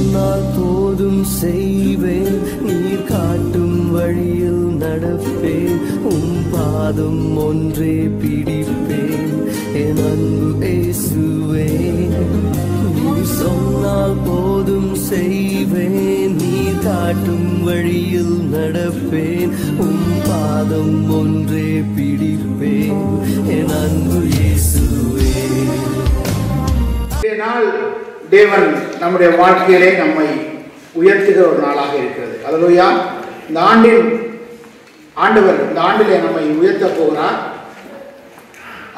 சொன்னால் போதும் செய்வேன், நீர் காட்டும் வழியில் நடப்பேன், பாதம் ஒன்றே பிடிப்பேன் என் அன்பு இயேசுவே. நீர் சொன்னால் போதும் செய்வேன், நீர் காட்டும் வழியில் நடப்பேன், பாதம் ஒன்றே பிடிப்பேன் என் அன்பு இயேசுவே. நாள் தேவன் நம்முடைய வாழ்க்கையிலே நம்மை உயர்த்துகிற ஒரு நாளாக இருக்கிறது. அல்லேலூயா. இந்த ஆண்டவர் இந்த ஆண்டிலே நம்மை உயர்த்த போகிறார்.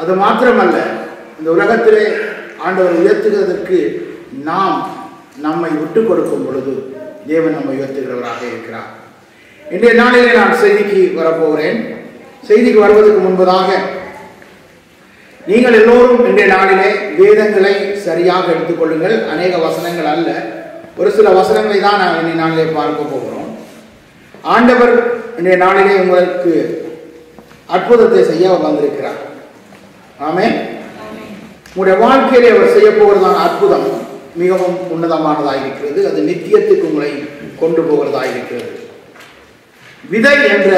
அது மாத்திரமல்ல, இந்த உலகத்திலே ஆண்டவர் உயர்த்துகிறதற்கு நாம் நம்மை விட்டு கொடுக்கும் பொழுது தேவன் நம்மை உயர்த்துகிறவராக இருக்கிறார். இன்றைய நாளிலே நான் செய்திக்கு வரப்போகிறேன். செய்திக்கு வருவதற்கு முன்பதாக நீங்கள் எல்லோரும் இன்றைய நாளிலே வேதங்களை சரியாக எடுத்துக்கொள்ளுங்கள். அநேக வசனங்கள் அல்ல, ஒரு சில வசனங்களை தான் நாங்கள் இன்றைய நாளிலே பார்க்க போகிறோம். ஆண்டவர் இன்றைய நாளிலே உங்களுக்கு அற்புதத்தை செய்ய வந்திருக்கிறார். ஆமென். உங்களுடைய வாழ்க்கையிலே அவர் செய்ய போகிறதான அற்புதம் மிகவும் உன்னதமானதாக இருக்கிறது. அது நித்தியத்துக்கு உங்களை கொண்டு போகிறதாக இருக்கிறது. விதை என்ற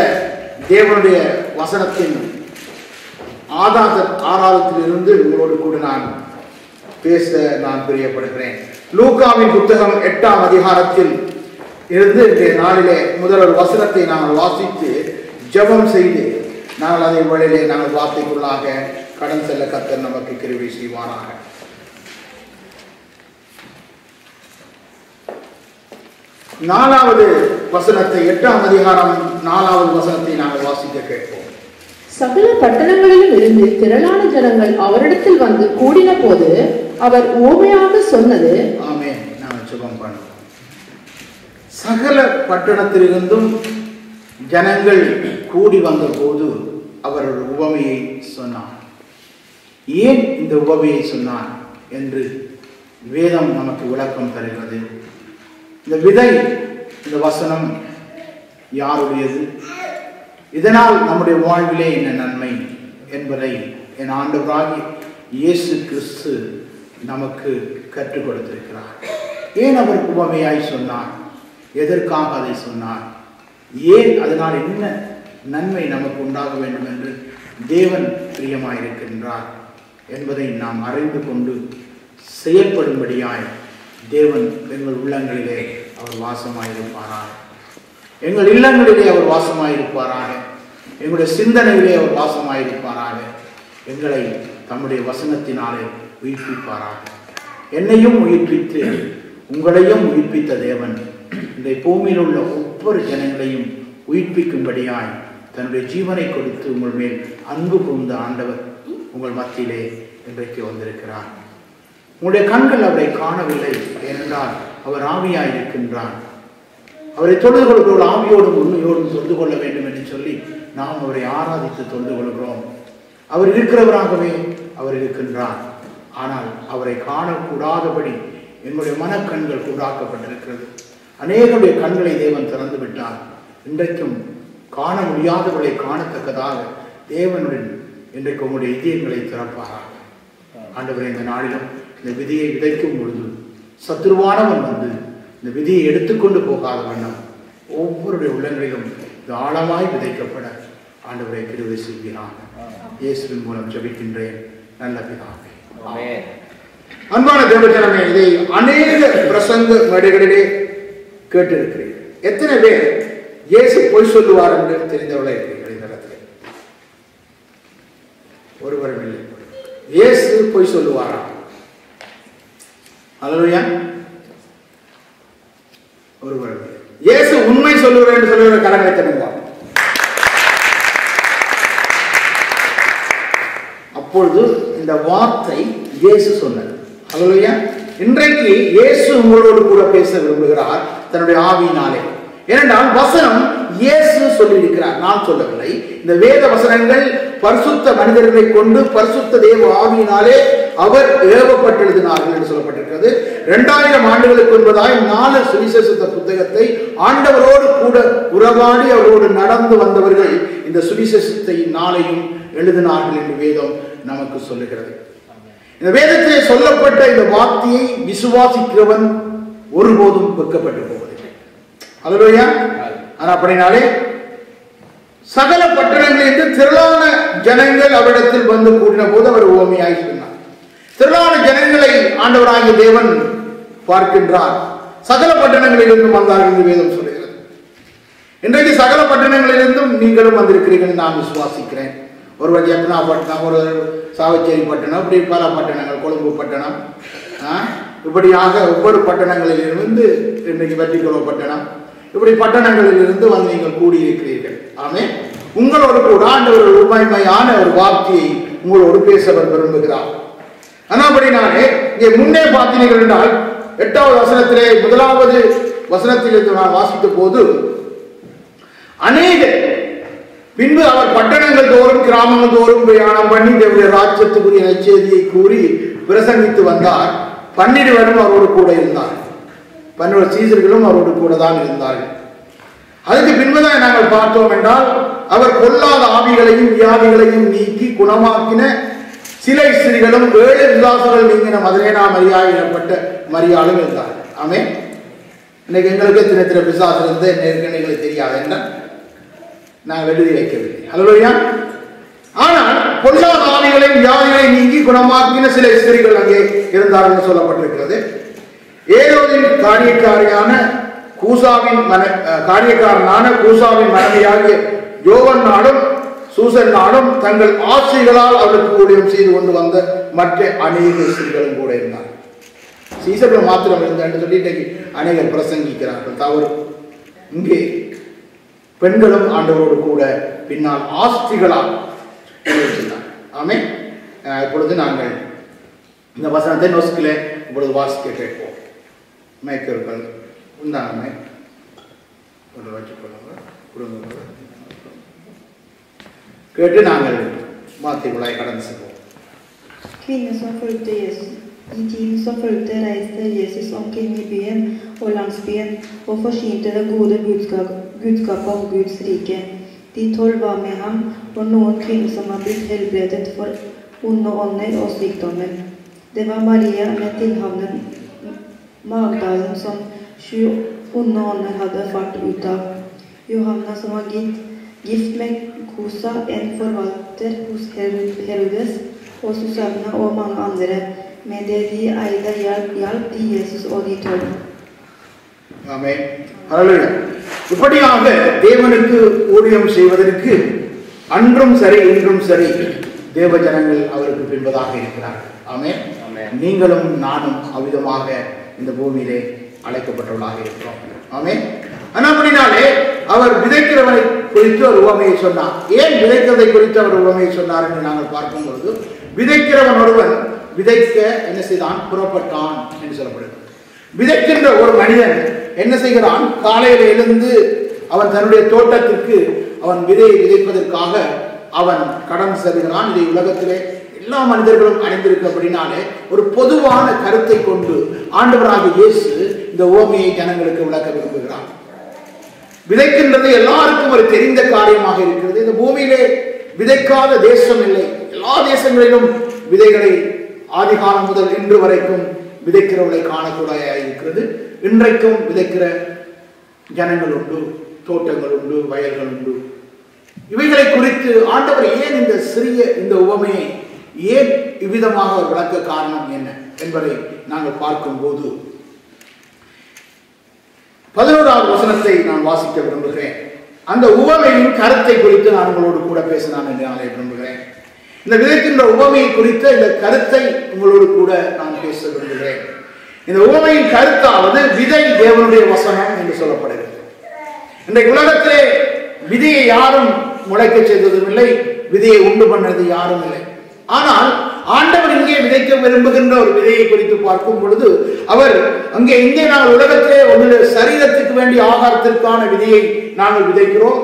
தேவனுடைய வசனத்தின் ஆதாரத்திலிருந்து உங்களோடு கூட நான் பேச நான் பிரியப்படுகிறேன். லூக்காவின் புத்தகம் 8ஆம் அதிகாரத்தில் இருந்து இன்றைய நாளிலே முதல் ஒரு வசனத்தை நாங்கள் வாசித்து ஜெபம் செய்து நாங்கள் அதே வழியிலே நாங்கள் வார்த்தைக்குள்ளாக கடன் செல்ல கர்த்தர் நமக்கு கிருபை செய்வாராக. நாலாவது வசனத்தை 8ஆம் அதிகாரம் 4வது வசனத்தை நாங்கள் வாசிக்க கேட்போம். சகல பட்டணங்களிலும் இருந்து திரளான ஜனங்கள் அவரிடத்தில் வந்து கூடின போது அவர் உவமையாக சொன்னது. ஆமென். நாங்கள் ஜெபம் பண்ணுவோம். சகல பட்டணத்திலிருந்தும் ஜனங்கள் கூடி வந்த போது அவர் ஒரு உவமையை சொன்னார். ஏன் இந்த உவமையை சொன்னார் என்று வேதம் நமக்கு விளக்கம் தருகிறது. இந்த விதை, இந்த வசனம் யாருடையது, இதனால் நம்முடைய வாழ்விலே என்ன நன்மை என்பதை என் ஆண்டவராகிய இயேசு கிறிஸ்து நமக்கு கற்றுக் கொடுத்திருக்கிறார். ஏன் அவர் உவமையாய் சொன்னார், எதற்காக அதை சொன்னார், ஏன் அதனால் என்ன நன்மை நமக்கு உண்டாக வேண்டும் என்று தேவன் பிரியமாயிருக்கின்றார் என்பதை நாம் அறிந்து கொண்டு செயல்படும்படியாய் தேவன் எங்கள் உள்ளங்களிலே அவர் வாசமாயிருப்பாராக. எங்கள் இல்லங்களிலே அவர் வாசமாயிருப்பாராக. எங்களுடைய சிந்தனையிலே அவர் வாசமாயிருப்பாராக. எங்களை தம்முடைய வசனத்தினாலே உயிர்ப்பிப்பாராக. என்னையும் உயிர்ப்பித்து உங்களையும் உயிர்ப்பித்த தேவன் இந்த பூமியில் உள்ள ஒவ்வொரு ஜனங்களையும் உயிர்ப்பிக்கும்படியாய் தன்னுடைய ஜீவனை கொடுத்து உங்கள் மேல் அன்பு கூர்ந்த ஆண்டவர் உங்கள் மத்தியிலே இன்றைக்கு வந்திருக்கிறார். உங்களுடைய கண்கள் அவரை காணவில்லை, ஏனென்றால் அவர் ஆவியாய் இருக்கின்றார். அவரை தொழுது கொள்கிறோம், ஆவியோடும் உண்மையோடும் தொழுது கொள்ள வேண்டும் என்று சொல்லி நாம் அவரை ஆராதித்து தொழுது கொள்கிறோம். அவர் இருக்கிறவராகவே அவர் இருக்கின்றார். ஆனால் அவரை காணக்கூடாதபடி எங்களுடைய மனக்கண்கள் கூடாக்கப்பட்டிருக்கிறது. அநேகருடைய கண்களை தேவன் திறந்து விட்டார். இன்றைக்கும் காண முடியாதவர்களை காணத்தக்கதாக தேவனுடன் இன்றைக்கு உங்களுடைய இதயங்களை திறப்பாராக. ஆண்டவரே, இந்த நாளிலும் இந்த விதியை விதைக்கும் பொழுது சத்துருவானவன் வந்து இந்த விதியை எடுத்துக்கொண்டு போகாத வண்ணம் ஒவ்வொருடைய உள்ளங்களிலும் இது ஆழமாய் விதைக்கப்பட ஆண்டவரை கிருபை செய்கிறான். இயேசுவின் மூலம் ஜெபிக்கின்றேன் நல்ல பிதாவே. அன்பான தேவஜனமே, இதை அநேக பிரசங்க மேடைகளிலே கேட்டிருக்கிறேன். எத்தனை பேர் இயேசு பொய் சொல்லுவார் என்று தெரிந்தவர்களே இருக்கிறீர்கள்? இந்த இடத்துல ஒருவரும் இல்லை. இயேசு பொய் சொல்லுவாரா? அல்லேலூயா. ஒருவரும் இல்லை. இயேசு உண்மை சொல்லுவார் என்று சொல்லுகிற கரங்களை தட்டுவார். அப்பொழுது இந்த வார்த்தை இயேசு சொன்னது. அல்லேலூயா. இன்றைக்கு இயேசு உங்களோடு கூட பேச விரும்புகிறார் தன்னுடைய ஆவியினாலே. ஏனென்றால் வசனம் இயேசு சொல்லியிருக்கிறார், நான் சொல்லவில்லை. இந்த வேத வசனங்கள் பரிசுத்த மனிதர்களை கொண்டு பரிசுத்த தேவ ஆவியினாலே அவர் ஏவப்பட்டெழுதினார்கள் என்று சொல்லப்பட்டிருக்கிறது. 2000 ஆண்டுகளுக்கு முன்பதாய் 4 சுவிசேஷ புத்தகத்தை ஆண்டவரோடு கூட உறவாடி அவரோடு நடந்து வந்தவர்கள் இந்த சுவிசேஷத்தை 4ஐயும் எழுதினார்கள் என்று வேதம் நமக்கு சொல்லுகிறது. இந்த வேதத்திலே சொல்லப்பட்ட இந்த வார்த்தையை விசுவாசிக்கிறவன் ஒருபோதும் வெட்கப்பட்டு போவதில்லை. அல்லேலூயா. ஆனா அப்படினாலே சகல பட்டணங்களிலிருந்து திரளான ஜனங்கள் அவரிடத்தில் வந்து கூடின போது அவர் உவமையாய் சொன்னார். திரளான ஜனங்களை ஆண்டவராகிய தேவன் பார்க்கின்றார். சகல பட்டணங்களிலிருந்தும் வந்தார்கள் என்று வேதம் சொல்கிறது. இன்றைக்கு சகல பட்டணங்களிலிருந்தும் நீங்களும் வந்திருக்கிறீர்கள் நான் விசுவாசிக்கிறேன். ஒருவர் ஜெப்னாபட்டினம், ஒரு சாவச்சேரி பட்டணம், இப்படி பல பட்டணங்கள், கொழும்பு பட்டணம், இப்படியாக ஒவ்வொரு பட்டணங்களிலிருந்து இன்றைக்கு வெற்றிக்குளம் பட்டணம், இப்படி பட்டணங்களிலிருந்து வந்து நீங்கள் கூடியிருக்கிறீர்கள். ஆமே. உங்களோடு கூட ஆண்டவர் உண்மையான ஒரு வார்த்தையை உங்களோடு பேச விரும்புகிறார். அப்படினாலே இங்கே முன்னே பார்த்தீர்கள் என்றால் 8வது வசனத்திலே 1வது வசனத்திலிருந்து நான் வாசித்த போது அநேக பின்பு அவர் பட்டணங்கள் தோறும் கிராமங்கள் தோறும் பிரயாணம் பண்ணி தேவனுடைய ராஜ்யத்துக்குரிய நற்செய்தியை கூறி பிரசங்கித்து வந்தார். 12 அவரோடு கூட இருந்தார். 12 சீசர்களும் அவரோடு கூட தான் இருந்தார்கள். அதுக்கு பின்புதான் நாங்கள் பார்த்தோம் என்றால் அவர் பொல்லாத ஆவிகளையும் வியாதிகளையும் நீக்கி குணமாக்கின சிலை ஸ்திரீகளும் 7 விசுவாசிகள் நீங்கின மதலேனா மரியா எனப்பட்ட மரியாளும் இருந்தார். ஆமே. இன்னைக்கு எங்களுக்கு தினத்திர பிசாசு இருந்து எங்களுக்கு தெரியாது என்ன நாங்கள் எழுதி வைக்கவில்லை. அல்லேலூயா. ஆனால் பொல்லாத ஆவிகளையும் வியாதிகளை நீக்கி குணமாக்கின சிலை ஸ்திரீகள் அங்கே இருந்தார்கள் என்று சொல்லப்பட்டிருக்கிறது. ஏரோதின் காரியக்காரனான கூசாவின் மனைவியாகிய யோவன் நாடும் சூசன் நாடும் தங்கள் ஆசைகளால் அவருக்கு ஊழியம் செய்து கொண்டு வந்த மற்ற அநேக ஸ்திரீகளும் கூட இருந்தார்கள். சீசர்கள் மாத்திரம் இருந்தான்னு சொல்லிட்டு அநேகர் பிரசங்கிக்கிறார்கள். தவறு. இங்கே பெண்களும் ஆண்டவரோடு கூட பின்னால் ஆஸ்திகளால் இருந்தார். ஆமே. இப்பொழுது நாங்கள் இந்த வசனத்தை நொஸ்கிலே இப்பொழுது வாசிக்க கேட்போம். மேய்க்கர்கள் உண்டான கேட்டு நாங்கள் வார்த்தைகளாய் கடந்து செல்வோம். Kvinnor som följde Jesus. I tiden som följde reiste Jesus omkring i byen og landsbyen og forsynte det gode budskapet om Guds rike. De 12 var med ham, og noen kvinner som var blitt helbredet for onde ånder og sykdommer. Det var Maria med tilhavnen Magdalen som 7 onde ånder hadde fart ut av. Johanna som var gift med Kusa, en forvalter hos Herodes, og Susanna og mange andre. Med det de eide hjalp de Jesus og de 12. ஆமென். ஹல்லேலூயா. இப்படியாக தேவனுக்கு ஊழியம் செய்வதற்கு அன்றும் சரி இன்றும் சரி தேவ ஜனங்கள் அவருக்கு பின்பதாக இருக்கிறார்கள். ஆமென். நீங்களும் நானும் அவ்விதமாக இந்த பூமியிலே அழைக்கப்பட்டவர்களாக இருக்கிறோம். ஆமென். அப்படினாலே அவர் விதைக்கிறவனை குறித்து ஒரு உவமையை சொன்னார். ஏன் விதைக்கிறதை குறித்து அவர் உவமையை சொன்னார் என்று நாங்கள் பார்க்கும் பொழுது விதைக்கிறவன் ஒருவன் விதைக்க என்ன செய்தான்? புறப்பட்டான் என்று சொல்லப்படுகிறது. விதைக்கின்ற ஒரு மனிதன் என்ன செய்கிறான்? காலையில் எழுந்து அவன் தன்னுடைய தோட்டத்திற்கு அவன் விதையை விதைப்பதற்காக அவன் கடந்து செல்கிறான். இதை உலகத்திலே எல்லா மனிதர்களும் அடைந்திருக்கிறபடினாலே ஒரு பொதுவான கருத்தை கொண்டு ஆண்டவராகிய இயேசு இந்த உவமையை ஜனங்களுக்கு விளக்க விரும்புகிறார். விதைக்கின்றது எல்லாருக்கும் ஒரு தெரிந்த காரியமாக இருக்கிறது. இந்த பூமியிலே விதைக்காத தேசம் இல்லை. எல்லா தேசங்களிலும் விதைகளை ஆதிகாலம் முதல் இன்று வரைக்கும் விதைக்கிறவர்களை காணக்கூடாது இருக்கிறது. இன்றைக்கும் விதைக்கிற ஜனங்கள் உண்டு, தோட்டங்கள் உண்டு, வயல்கள் உண்டு. இவைகளை குறித்து ஆண்டவர் ஏன் இந்த சிறிய இந்த உவமையை ஏன் இவ்விதமாக விளக்க காரணம் என்ன என்பதை நாங்கள் பார்க்கும் போது 11வது வசனத்தை நான் வாசிக்க விரும்புகிறேன். அந்த உவமையின் கருத்தை குறித்து நான் உங்களோடு கூட பேசினான் என்று நான் விரும்புகிறேன். இந்த விதைக்கின்ற உவமையை குறித்த இந்த கருத்தை உங்களோடு கூட நான் பேச விரும்புகிறேன். இந்த உவமையின் கருத்தாவது விதை தேவனுடைய வசனம் என்று சொல்லப்படுகிறது. இன்றைக்கு உலகத்திலே விதையை யாரும் முளைக்க செய்ததும் இல்லை, விதையை உண்டு பண்ணது யாரும் இல்லை. ஆனால் ஆண்டவர் இங்கே விதைக்க விரும்புகின்ற ஒரு விதையை குறித்து பார்க்கும் பொழுது அவர் இங்கே நாங்கள் உலகத்திலே ஒன்று சரீரத்துக்கு வேண்டிய ஆகாரத்திற்கான விதையை நாங்கள் விதைக்கிறோம்.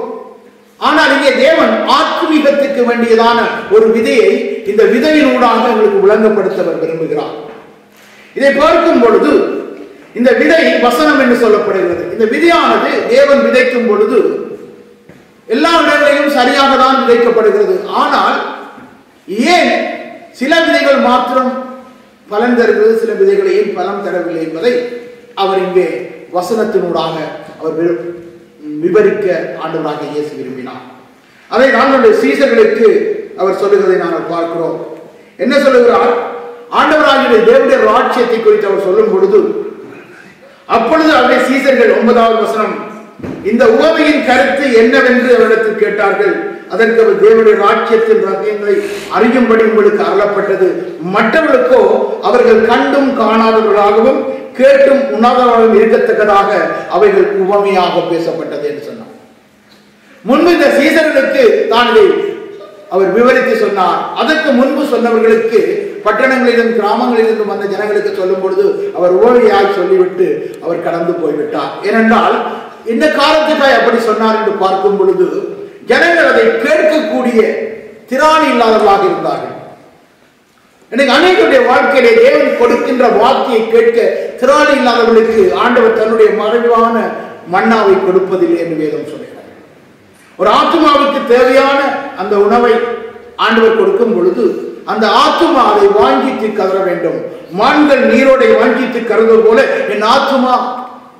ஆனால் இங்கே தேவன் ஆத்மீகத்துக்கு வேண்டியதான ஒரு விதையை இந்த விதையின் ஊடாக எங்களுக்கு விளங்கப்படுத்த விரும்புகிறார். இதை பார்க்கும் பொழுது இந்த விதை வசனம் என்று சொல்லப்படுகிறது. இந்த விதையானது தேவன் விதைக்கும் பொழுது எல்லா இடங்களிலும் சரியாக தான் விதைக்கப்படுகிறது. ஆனால் ஏன் சில விதைகள் மாத்திரம் பலன் தருகிறது, சில விதைகளை ஏன் பலன் தரவில்லை என்பதை அவர் இங்கே வசனத்தினூடாக அவர் விவரிக்க ஆண்டவராக இயேசு விரும்பினார். அதை நாங்களுடைய சீசர்களுக்கு அவர் சொல்லுகிறதை நாங்கள் பார்க்கிறோம். என்ன சொல்லுகிறார்? ஆண்டவராகிய தேவனுடைய ராஜ்யத்தை குறித்து அவர் சொல்லும் பொழுது, அப்பொழுது அவருடைய சீசர்கள் 9வது வசனம், இந்த உவமையின் கருத்து என்னவென்று அவரிடத்தில் கேட்டார்கள். அதற்கு அவர், தேவனுடைய ராஜ்யத்தின் ரகசியங்களை அறியும்படி உங்களுக்கு அருளப்பட்டது, மற்றவர்களுக்கோ அவர்கள் கண்டும் காணாதவர்களாகவும் கேட்டும் உணாதவர்களும் இருக்கத்தக்கதாக அவைகள் உவமையாக பேசப்பட்டது என்று சொன்னார். முன்பு இந்த சீசர்களுக்கு தான் இதை அவர் விவரித்து சொன்னார். அதற்கு முன்பு சொன்னவர்களுக்கு, பட்டணங்களிலும் கிராமங்களிலிருந்து வந்த ஜனங்களுக்கு சொல்லும் பொழுது அவர் உவமையாய் சொல்லிவிட்டு அவர் கடந்து போய்விட்டார். ஏனென்றால் இந்த காலத்துக்காய் அப்படி சொன்னார் என்று பார்க்கும் பொழுது ஜனங்கள் அதை கேட்கக்கூடிய திராணி இல்லாதவர்களாக இருந்தார்கள். எனக்கு அநேகருடைய வாழ்க்கையிலே தேவன் கொடுக்கின்ற வார்த்தையை கேட்க திராணி இல்லாதவர்களுக்கு ஆண்டவர் தன்னுடைய மறைவான மன்னாவை கொடுப்பதில்லை என்று வேதம் சொல்கிறார். ஒரு ஆத்துமாவுக்கு தேவையான அந்த உணவை ஆண்டவர் கொடுக்கும் பொழுது அந்த ஆத்துமா அதை வாங்கிட்டு கதற வேண்டும். மான்கள் நீரோடை வாங்கிட்டு கருது போல என் ஆத்துமா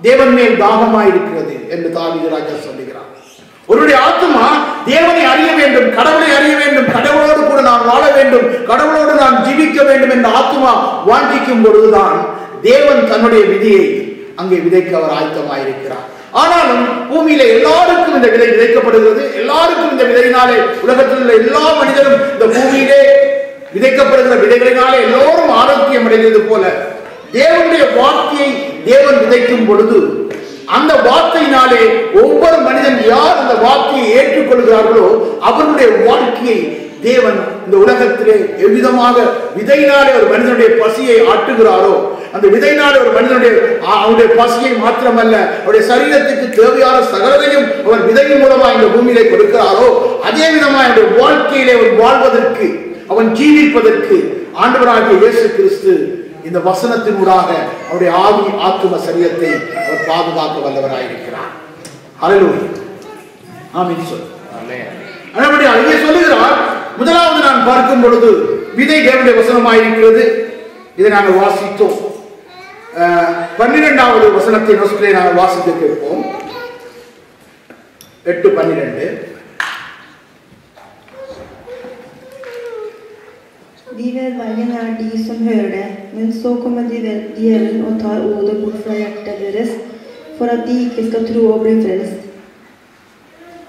தேவன் மேல் தாகமாயிருக்கிறது என்று தாவீது ராஜா சொல்லுகிறார். ஒருவருடைய ஆத்துமா தேவனை அறிய வேண்டும், கடவுளை அறிய வேண்டும், கடவுளோடு கூட நான் வாழ வேண்டும், கடவுளோடு நான் ஜீவிக்க வேண்டும் என்ற ஆத்துமா வாஞ்சிக்கும் பொழுதுதான் தேவன் தன்னுடைய விதியை அங்கே விதைக்க அவர் ஆயத்தமாயிருக்கிறார். ஆனாலும் பூமியில எல்லாருக்கும் இந்த விதை விதைக்கப்படுகிறது. எல்லாருக்கும் இந்த விதையினாலே, உலகத்தில் உள்ள எல்லா மனிதரும் இந்த பூமியிலே விதைக்கப்படுகிற விதைகளினாலே எல்லோரும் ஆரோக்கியம் அடைந்தது போல தேவனுடைய வார்த்தையை தேவன் விதைக்கும் பொழுது அந்த வார்த்தையினாலே ஒவ்வொரு மனிதன் யார் அந்த வார்த்தையை ஏற்றுக்கொள்கிறார்களோ அவர்களுடைய வாழ்க்கையை தேவன் இந்த உலகத்திலே எவ்விதமாக விதையினாலே ஒரு மனிதனுடைய பசியை ஆட்டுகிறாரோ, அந்த விதையினாலே ஒரு அவனுடைய பசியை மாத்திரமல்ல அவருடைய சரீரத்துக்கு தேவையான சகலதையும் அவர் விதையின் மூலமாக இந்த பூமியிலே கொடுக்கிறாரோ, அதே விதமாக அவருடைய வாழ்க்கையிலே அவன் வாழ்வதற்கு, அவன் ஜீவிப்பதற்கு ஆண்டவராகிய இயேசு கிறிஸ்து இந்த வசனத்தினூடாக அவருடைய ஆவி ஆத்தும சரீரத்தை அவர் பாதுகாக்க வல்லவராயிருக்கிறார். ஹல்லேலூயா. ஆமென் சொல். அங்கே சொல்லுகிறார், முதலாவது நான் பார்க்கும் பொழுது விதை தேவனுடைய வசனமாயிருக்கிறது. இதை நாங்கள் வாசித்தோம். 12வது வசனத்தை நோக்கிலே நாங்கள் வாசிக்க கேட்போம். 8:12. De vel veien er de som hører det, men så kommer djevelen og tar ordet bort fra hjertet deres, for at de ikke skal tro og bli frelst.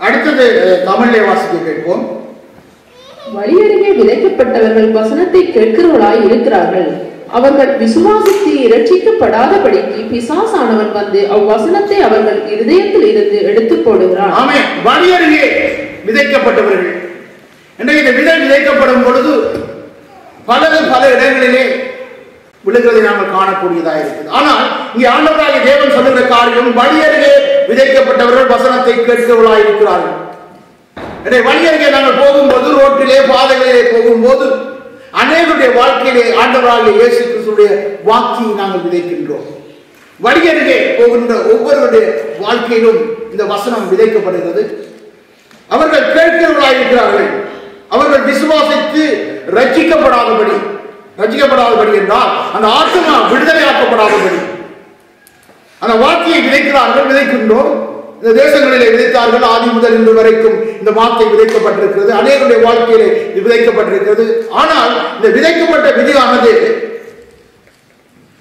அடுத்தது தமிழிலே வாசிக்க கேட்போம். வழியருகே விதைக்கப்பட்டவர்கள் வசனத்தை கேட்கிறவர்களாய் இருக்கிறார்கள். அவர்கள் விசுவாசித்து இரட்சிக்கப்படாதபடிக்கு பிசாசானவன் வந்து அவ்வசனத்தை அவர்கள் இருதயத்தில் இருந்து எடுத்து போடுகிறான். ஆமென். வழியருகே விதைக்கப்பட்டவர்கள். இன்றைக்கு இந்த விதை விதைக்கப்படும் பொழுது பல இடங்களிலே விழுகிறதை நாங்கள் காணக்கூடியதாக இருக்குது. ஆனால் இங்கே ஆண்டவராகிய தேவன் சொல்லுகிற காரியம், வழியருகே விதைக்கப்பட்டவர்கள் வசனத்தை கேட்கிறவர்களாக இருக்கிறார்கள். வழியருகே நாங்கள் போகும்போது, ரோட்டிலே பாதைகளிலே போகும்போது அநேகருடைய வாழ்க்கையிலே ஆண்டவராகிய இயேசு கிறிஸ்துவுடைய வாக்கியை நாங்கள் விதைக்கின்றோம். வழியருகே போகின்ற ஒவ்வொருவருடைய வாழ்க்கையிலும் இந்த வசனம் விதைக்கப்படுகிறது. அவர்கள் கேட்கிறவர்களாக இருக்கிறார்கள். அவர்கள் விசுவாசித்து ரட்சிக்கப்படாதபடி என்றால் அந்த ஆத்துமா விடுதலையாக்கப்படாதபடி அந்த வார்த்தையை விதைக்கின்றோம். இந்த தேசங்களிலே விதைத்தார்கள். ஆதி முதல் இன்று வரைக்கும் இந்த வார்த்தை விதைக்கப்பட்டிருக்கிறது. அநேகருடைய வாழ்க்கையிலே இது விதைக்கப்பட்டிருக்கிறது. ஆனால் இந்த விதைக்கப்பட்ட விதியானது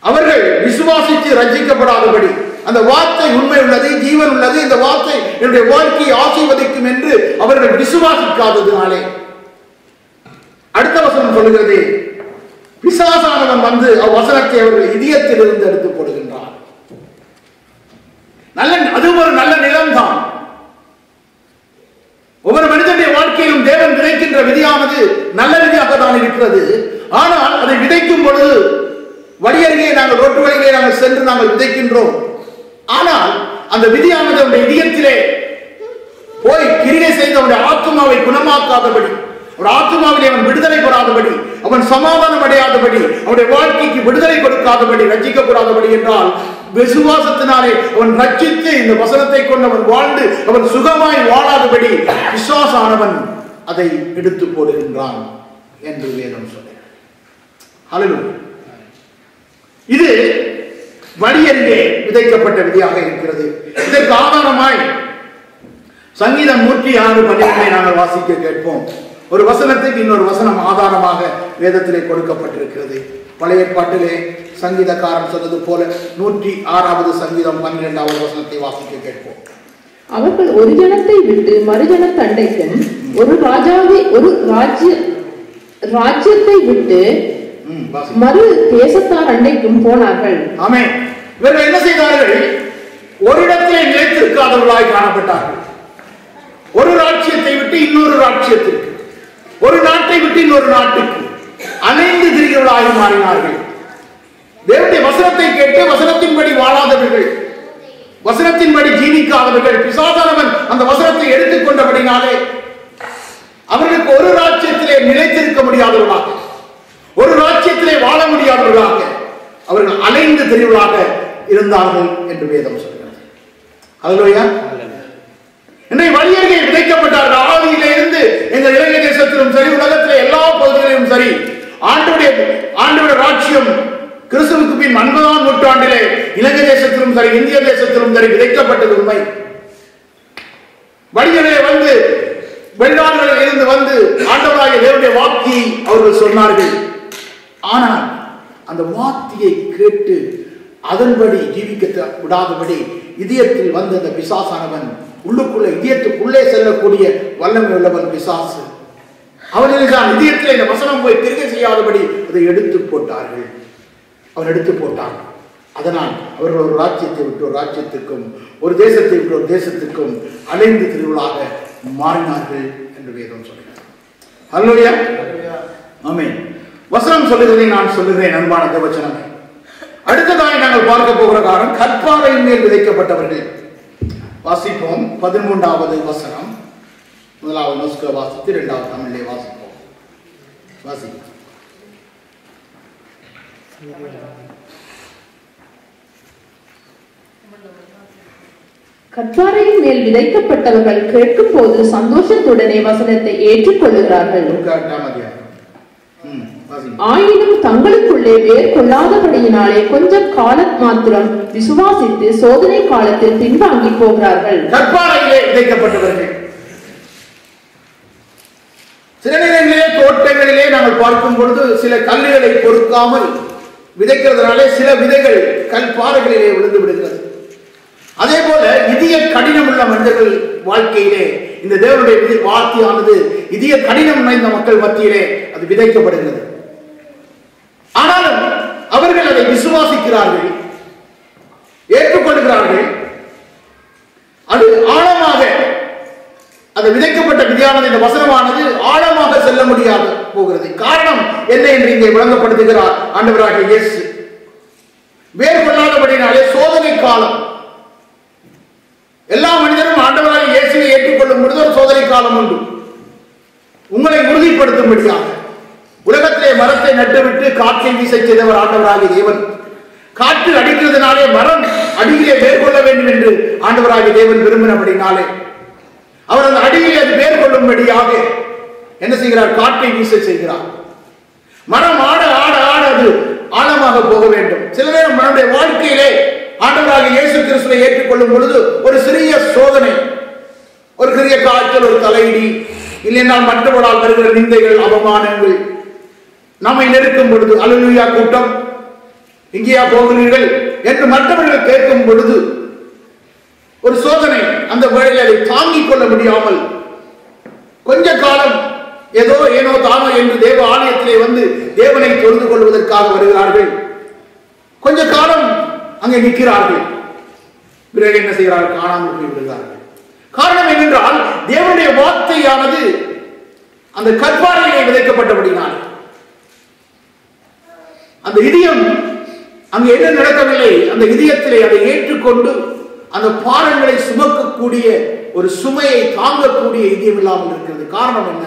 அவர்கள் விசுவாசித்து ரட்சிக்கப்படாதபடி, அந்த வார்த்தை உண்மை உள்ளது, ஜீவன் உள்ளது, இந்த வார்த்தை என்னுடைய வாழ்க்கையை ஆசீர்வதிக்கும் என்று அவர்கள் விசுவாசிக்காததினாலே, அடுத்த வசனம் சொல்லுகிறது, பிசாசானவன் வந்து அவ்வசனத்தை அவர்கள் இதயத்தில் இருந்து எடுத்து போடுகின்றார். அது ஒரு நல்ல நிலம்தான். ஒவ்வொரு மனிதனுடைய வாழ்க்கையிலும் தேவன் விதைக்கின்ற விதியானது நல்ல விதியாக தான் இருக்கிறது. ஆனால் அதை விதைக்கும் பொழுது வழியருகே நாங்கள், ரோட்டு வழியிலே நாங்கள் சென்று நாங்கள் விதைக்கின்றோம். ஆனால் அந்த விதியானது அவருடைய இதயத்திலே போய் கிரியை செய்து அவருடைய ஆத்துமாவை குணமாக்காதபடி, ஒரு ஆத்துமாவிலே அவன் விடுதலை பெறாதபடி, அவன் சமாதானம் அடையாதபடி, அவனுடைய வாழ்க்கைக்கு விடுதலை கொடுக்காதபடி, ரட்சிக்கப்படாதபடி என்றால் விசுவாசத்தினாலே அவன் ரட்சித்து இந்த வசனத்தை கொண்டு அவன் வாழ்ந்து அவன் சுகமாய் வாழாதபடி விசுவாசானவன் அதை எடுத்து போடுகின்றான் என்று வேதம் சொல்லுகிறது. ஹல்லேலூயா. இது வழியென்றே விதைக்கப்பட்ட விதையாக இருக்கிறது. இதற்கு ஆதாரமாய் சங்கீதம் 106:12 நாங்கள் வாசிக்க கேட்போம். ஒரு வசனத்துக்கு இன்னொரு வசனம் ஆதாரமாக வேதத்திலே கொடுக்கப்பட்டிருக்கிறது. பழைய ஏற்பாட்டிலே சங்கீதக்காரன் சொன்னது போல 106வது சங்கீதம் 12வது வசனத்தை வாசிக்க கேட்போம். அவர்கள் ஒரு ஜனத்தை விட்டு மறுஜன தண்டைக்கும், ஒரு ராஜ்யத்தை விட்டு மறு தேசத்தார் அண்டைக்கும் போனார்கள். ஆமென். இவர்கள் என்ன செய்தார்கள்? ஒரு இடத்திலே நிலைத்திருக்காதவர்களாய் காணப்பட்டார்கள். ஒரு ராஜ்யத்தை விட்டு இன்னொரு ராஜ்யத்திற்கு, ஒரு நாட்டை விட்டு இன்னொரு நாட்டுக்கு அலைந்து திரிகிறவர்களாக மாறினார்கள். தேவனுடைய வசனத்தை கேட்டு வசனத்தின்படி வாழாதவர்கள், வசனத்தின்படி ஜீவிக்காதவர்கள், பிசாசானவன் அந்த வசனத்தை எடுத்துக்கொண்டபடினாலே அவர்களுக்கு ஒரு ராஜ்யத்திலே நிலைத்திருக்க முடியாதவர்களாக, ஒரு ராஜ்யத்திலே வாழ முடியாதவர்களாக அவர்கள் அலைந்து திரிவர்களாக இருந்தார்கள் என்று வேதம் சொல்கிறது. அல்லேலூயா. என்னை வழியருகே விதைக்கப்பட்டார்கள். ஆதியிலே இருந்து எங்கள் இலங்கை தேசத்திலும் சரி, உலகத்திலே எல்லா பகுதிகளிலும் சரி, ஆண்டவருடைய ராஜ்யம் கிறிஸ்துவுக்கு பின் 9ஆம் நூற்றாண்டிலே இலங்கை தேசத்திலும் சரி, இந்திய தேசத்திலும் சரி விதைக்கப்பட்டது உண்மை. வழியிலே வந்து வெளிநாடுகளில் இருந்து வந்து ஆண்டவராகிய தேவனுடைய வார்த்தையை அவர்கள் சொன்னார்கள். ஆனால் அந்த வார்த்தையை கேட்டு அதன்படி ஜீவிக்க விடாதபடி இதயத்தில் வந்த அந்த பிசாசானவன் உள்ளுக்குள்ளே, இதயத்துக்குள்ளே செல்லக்கூடிய வல்லமை உள்ளவன் பிசாசு. அவர்கள் இதயத்தில் இந்த வசனம் போய் திருகை செய்யாதபடி அதை எடுத்து போட்டார்கள். அவன் எடுத்து போட்டான். அதனால் அவர்கள் ஒரு ராஜ்யத்தை விட்டு ஒரு ராஜ்யத்துக்கும், ஒரு தேசத்தை விட்டு ஒரு தேசத்துக்கும் அலைந்து திருவிழாக மாறினார்கள் என்று வேதம் சொல்கிறார். அல்லேலூயா. ஆமென். வசனம் சொல்லுகிறதை நான் சொல்லுகிறேன் அன்பான தேவச்சனமே. அடுத்ததாய் நாங்கள் பார்க்க போகிற காரணம் கற்பாறையின் மேல் விதைக்கப்பட்டவர்கள். வாசிப்போம் 13வது வசனம். முதலாவது நுஸ்க வாசித்து 2வது தமிழிலே வாசிப்போம். வாசிப்போம். கற்பாறையின் மேல் விதைக்கப்பட்டவர்கள் கேட்கும் போது சந்தோஷத்துடனே வசனத்தை ஏற்றுக்கொள்கிறார்கள். ஆயினும் தங்களுக்குள்ளே வேர் கொள்ளாதபடியினாலே கொஞ்சம் காலம் மாத்திரம் விசுவாசித்து சோதனை காலத்தில் பின்வாங்கி போகிறார்கள். கற்பாறையிலே விதைக்கப்பட்டவர்கள். சில நேரங்களிலே தோட்டங்களிலே நாங்கள் பார்க்கும் பொழுது சில கல்லுகளை பொறுக்காமல் விதைக்கிறதுனாலே சில விதைகள் கல்பாறைகளிலே விழுந்து விடுகிறது. அதே போல இதய கடினம் உள்ள மனிதர்கள் வாழ்க்கையிலே இந்த தேவனுடைய வார்த்தையானது இதய கடினம் நிறைந்த மக்கள் மத்தியிலே அது விதைக்கப்படுகிறது. ஆனாலும் அவர்கள் அதை விசுவாசிக்கிறார்கள், ஏற்றுக்கொள்கிறார்கள். அது ஆழமாக அது விதைக்கப்பட்ட விதையானது, இந்த வசனமானது ஆழமாக செல்ல முடியாது போகிறது. காரணம் என்ன என்று இங்கே விளங்கப்படுத்துகிறார் ஆண்டவராகிய இயேசு. வேர் கொள்ளாதபடினாலே சோதனை காலம். எல்லா மனிதரும் ஆண்டவராகிய இயேசுவை ஏற்றுக்கொள்ளும் பொழுது ஒரு சோதனை காலம் உண்டு. உங்களை உறுதிப்படுத்தும்படியாக உலகத்திலே மரத்தை நட்டுவிட்டு காற்றை வீச செய்தவர் ஆண்டவராகிய தேவன். காற்று அடிக்கிறதுனாலே மரம் அடியிலே வேர் கொள்ள வேண்டும் என்று ஆண்டவராகிய தேவன் விரும்பினபடினாலே அவர் அந்த அடியிலே அது வேர் கொள்ளும்படியாக என்ன செய்கிறார்? காற்றை வீச செய்கிறார். மரம் ஆட ஆட ஆட அது ஆழமாக போக வேண்டும். சில நேரம் நம்முடைய வாழ்க்கையிலே ஆண்டவராகிய இயேசு கிறிஸ்துவை ஏற்றுக்கொள்ளும் பொழுது ஒரு சிறிய சோதனை, ஒரு சிறிய காய்ச்சல், ஒரு தலையிடி, இல்லையென்றால் மற்றவர்களால் வருகிற நிந்தைகள், அவமானங்கள் நம்மை நெருக்கும் பொழுது, அல்லேலூயா கூட்டம் எங்கேயா போகிறீர்கள் என்று மற்றவர்கள் கேட்கும் பொழுது ஒரு சோதனை, அந்த வேளையில் அதை தாங்கிக் கொள்ள முடியாமல் கொஞ்ச காலம் ஏனோ தானோ என்று தேவ ஆலயத்திலே வந்து தேவனை தொழுது கொள்வதற்காக வருகிறார்கள். கொஞ்ச காலம் அங்கே நிற்கிறார்கள். பிறகு என்ன செய்கிறார்கள்? காணாமல் போய் விடுகிறார்கள். காரணம் என்னென்றால் தேவனுடைய வார்த்தையானது அந்த கற்பாறையிலே விதைக்கப்பட்டபடினால் அந்த இதயம் அங்கே என்ன நடக்கவில்லை, அந்த இதயத்திலே அதை ஏற்றுக்கொண்டு அந்த பாரங்களை சுமக்கக்கூடிய ஒரு சுமையை தாங்கக்கூடிய இதயம் இல்லாமல் இருக்கிறது. காரணம் என்ன?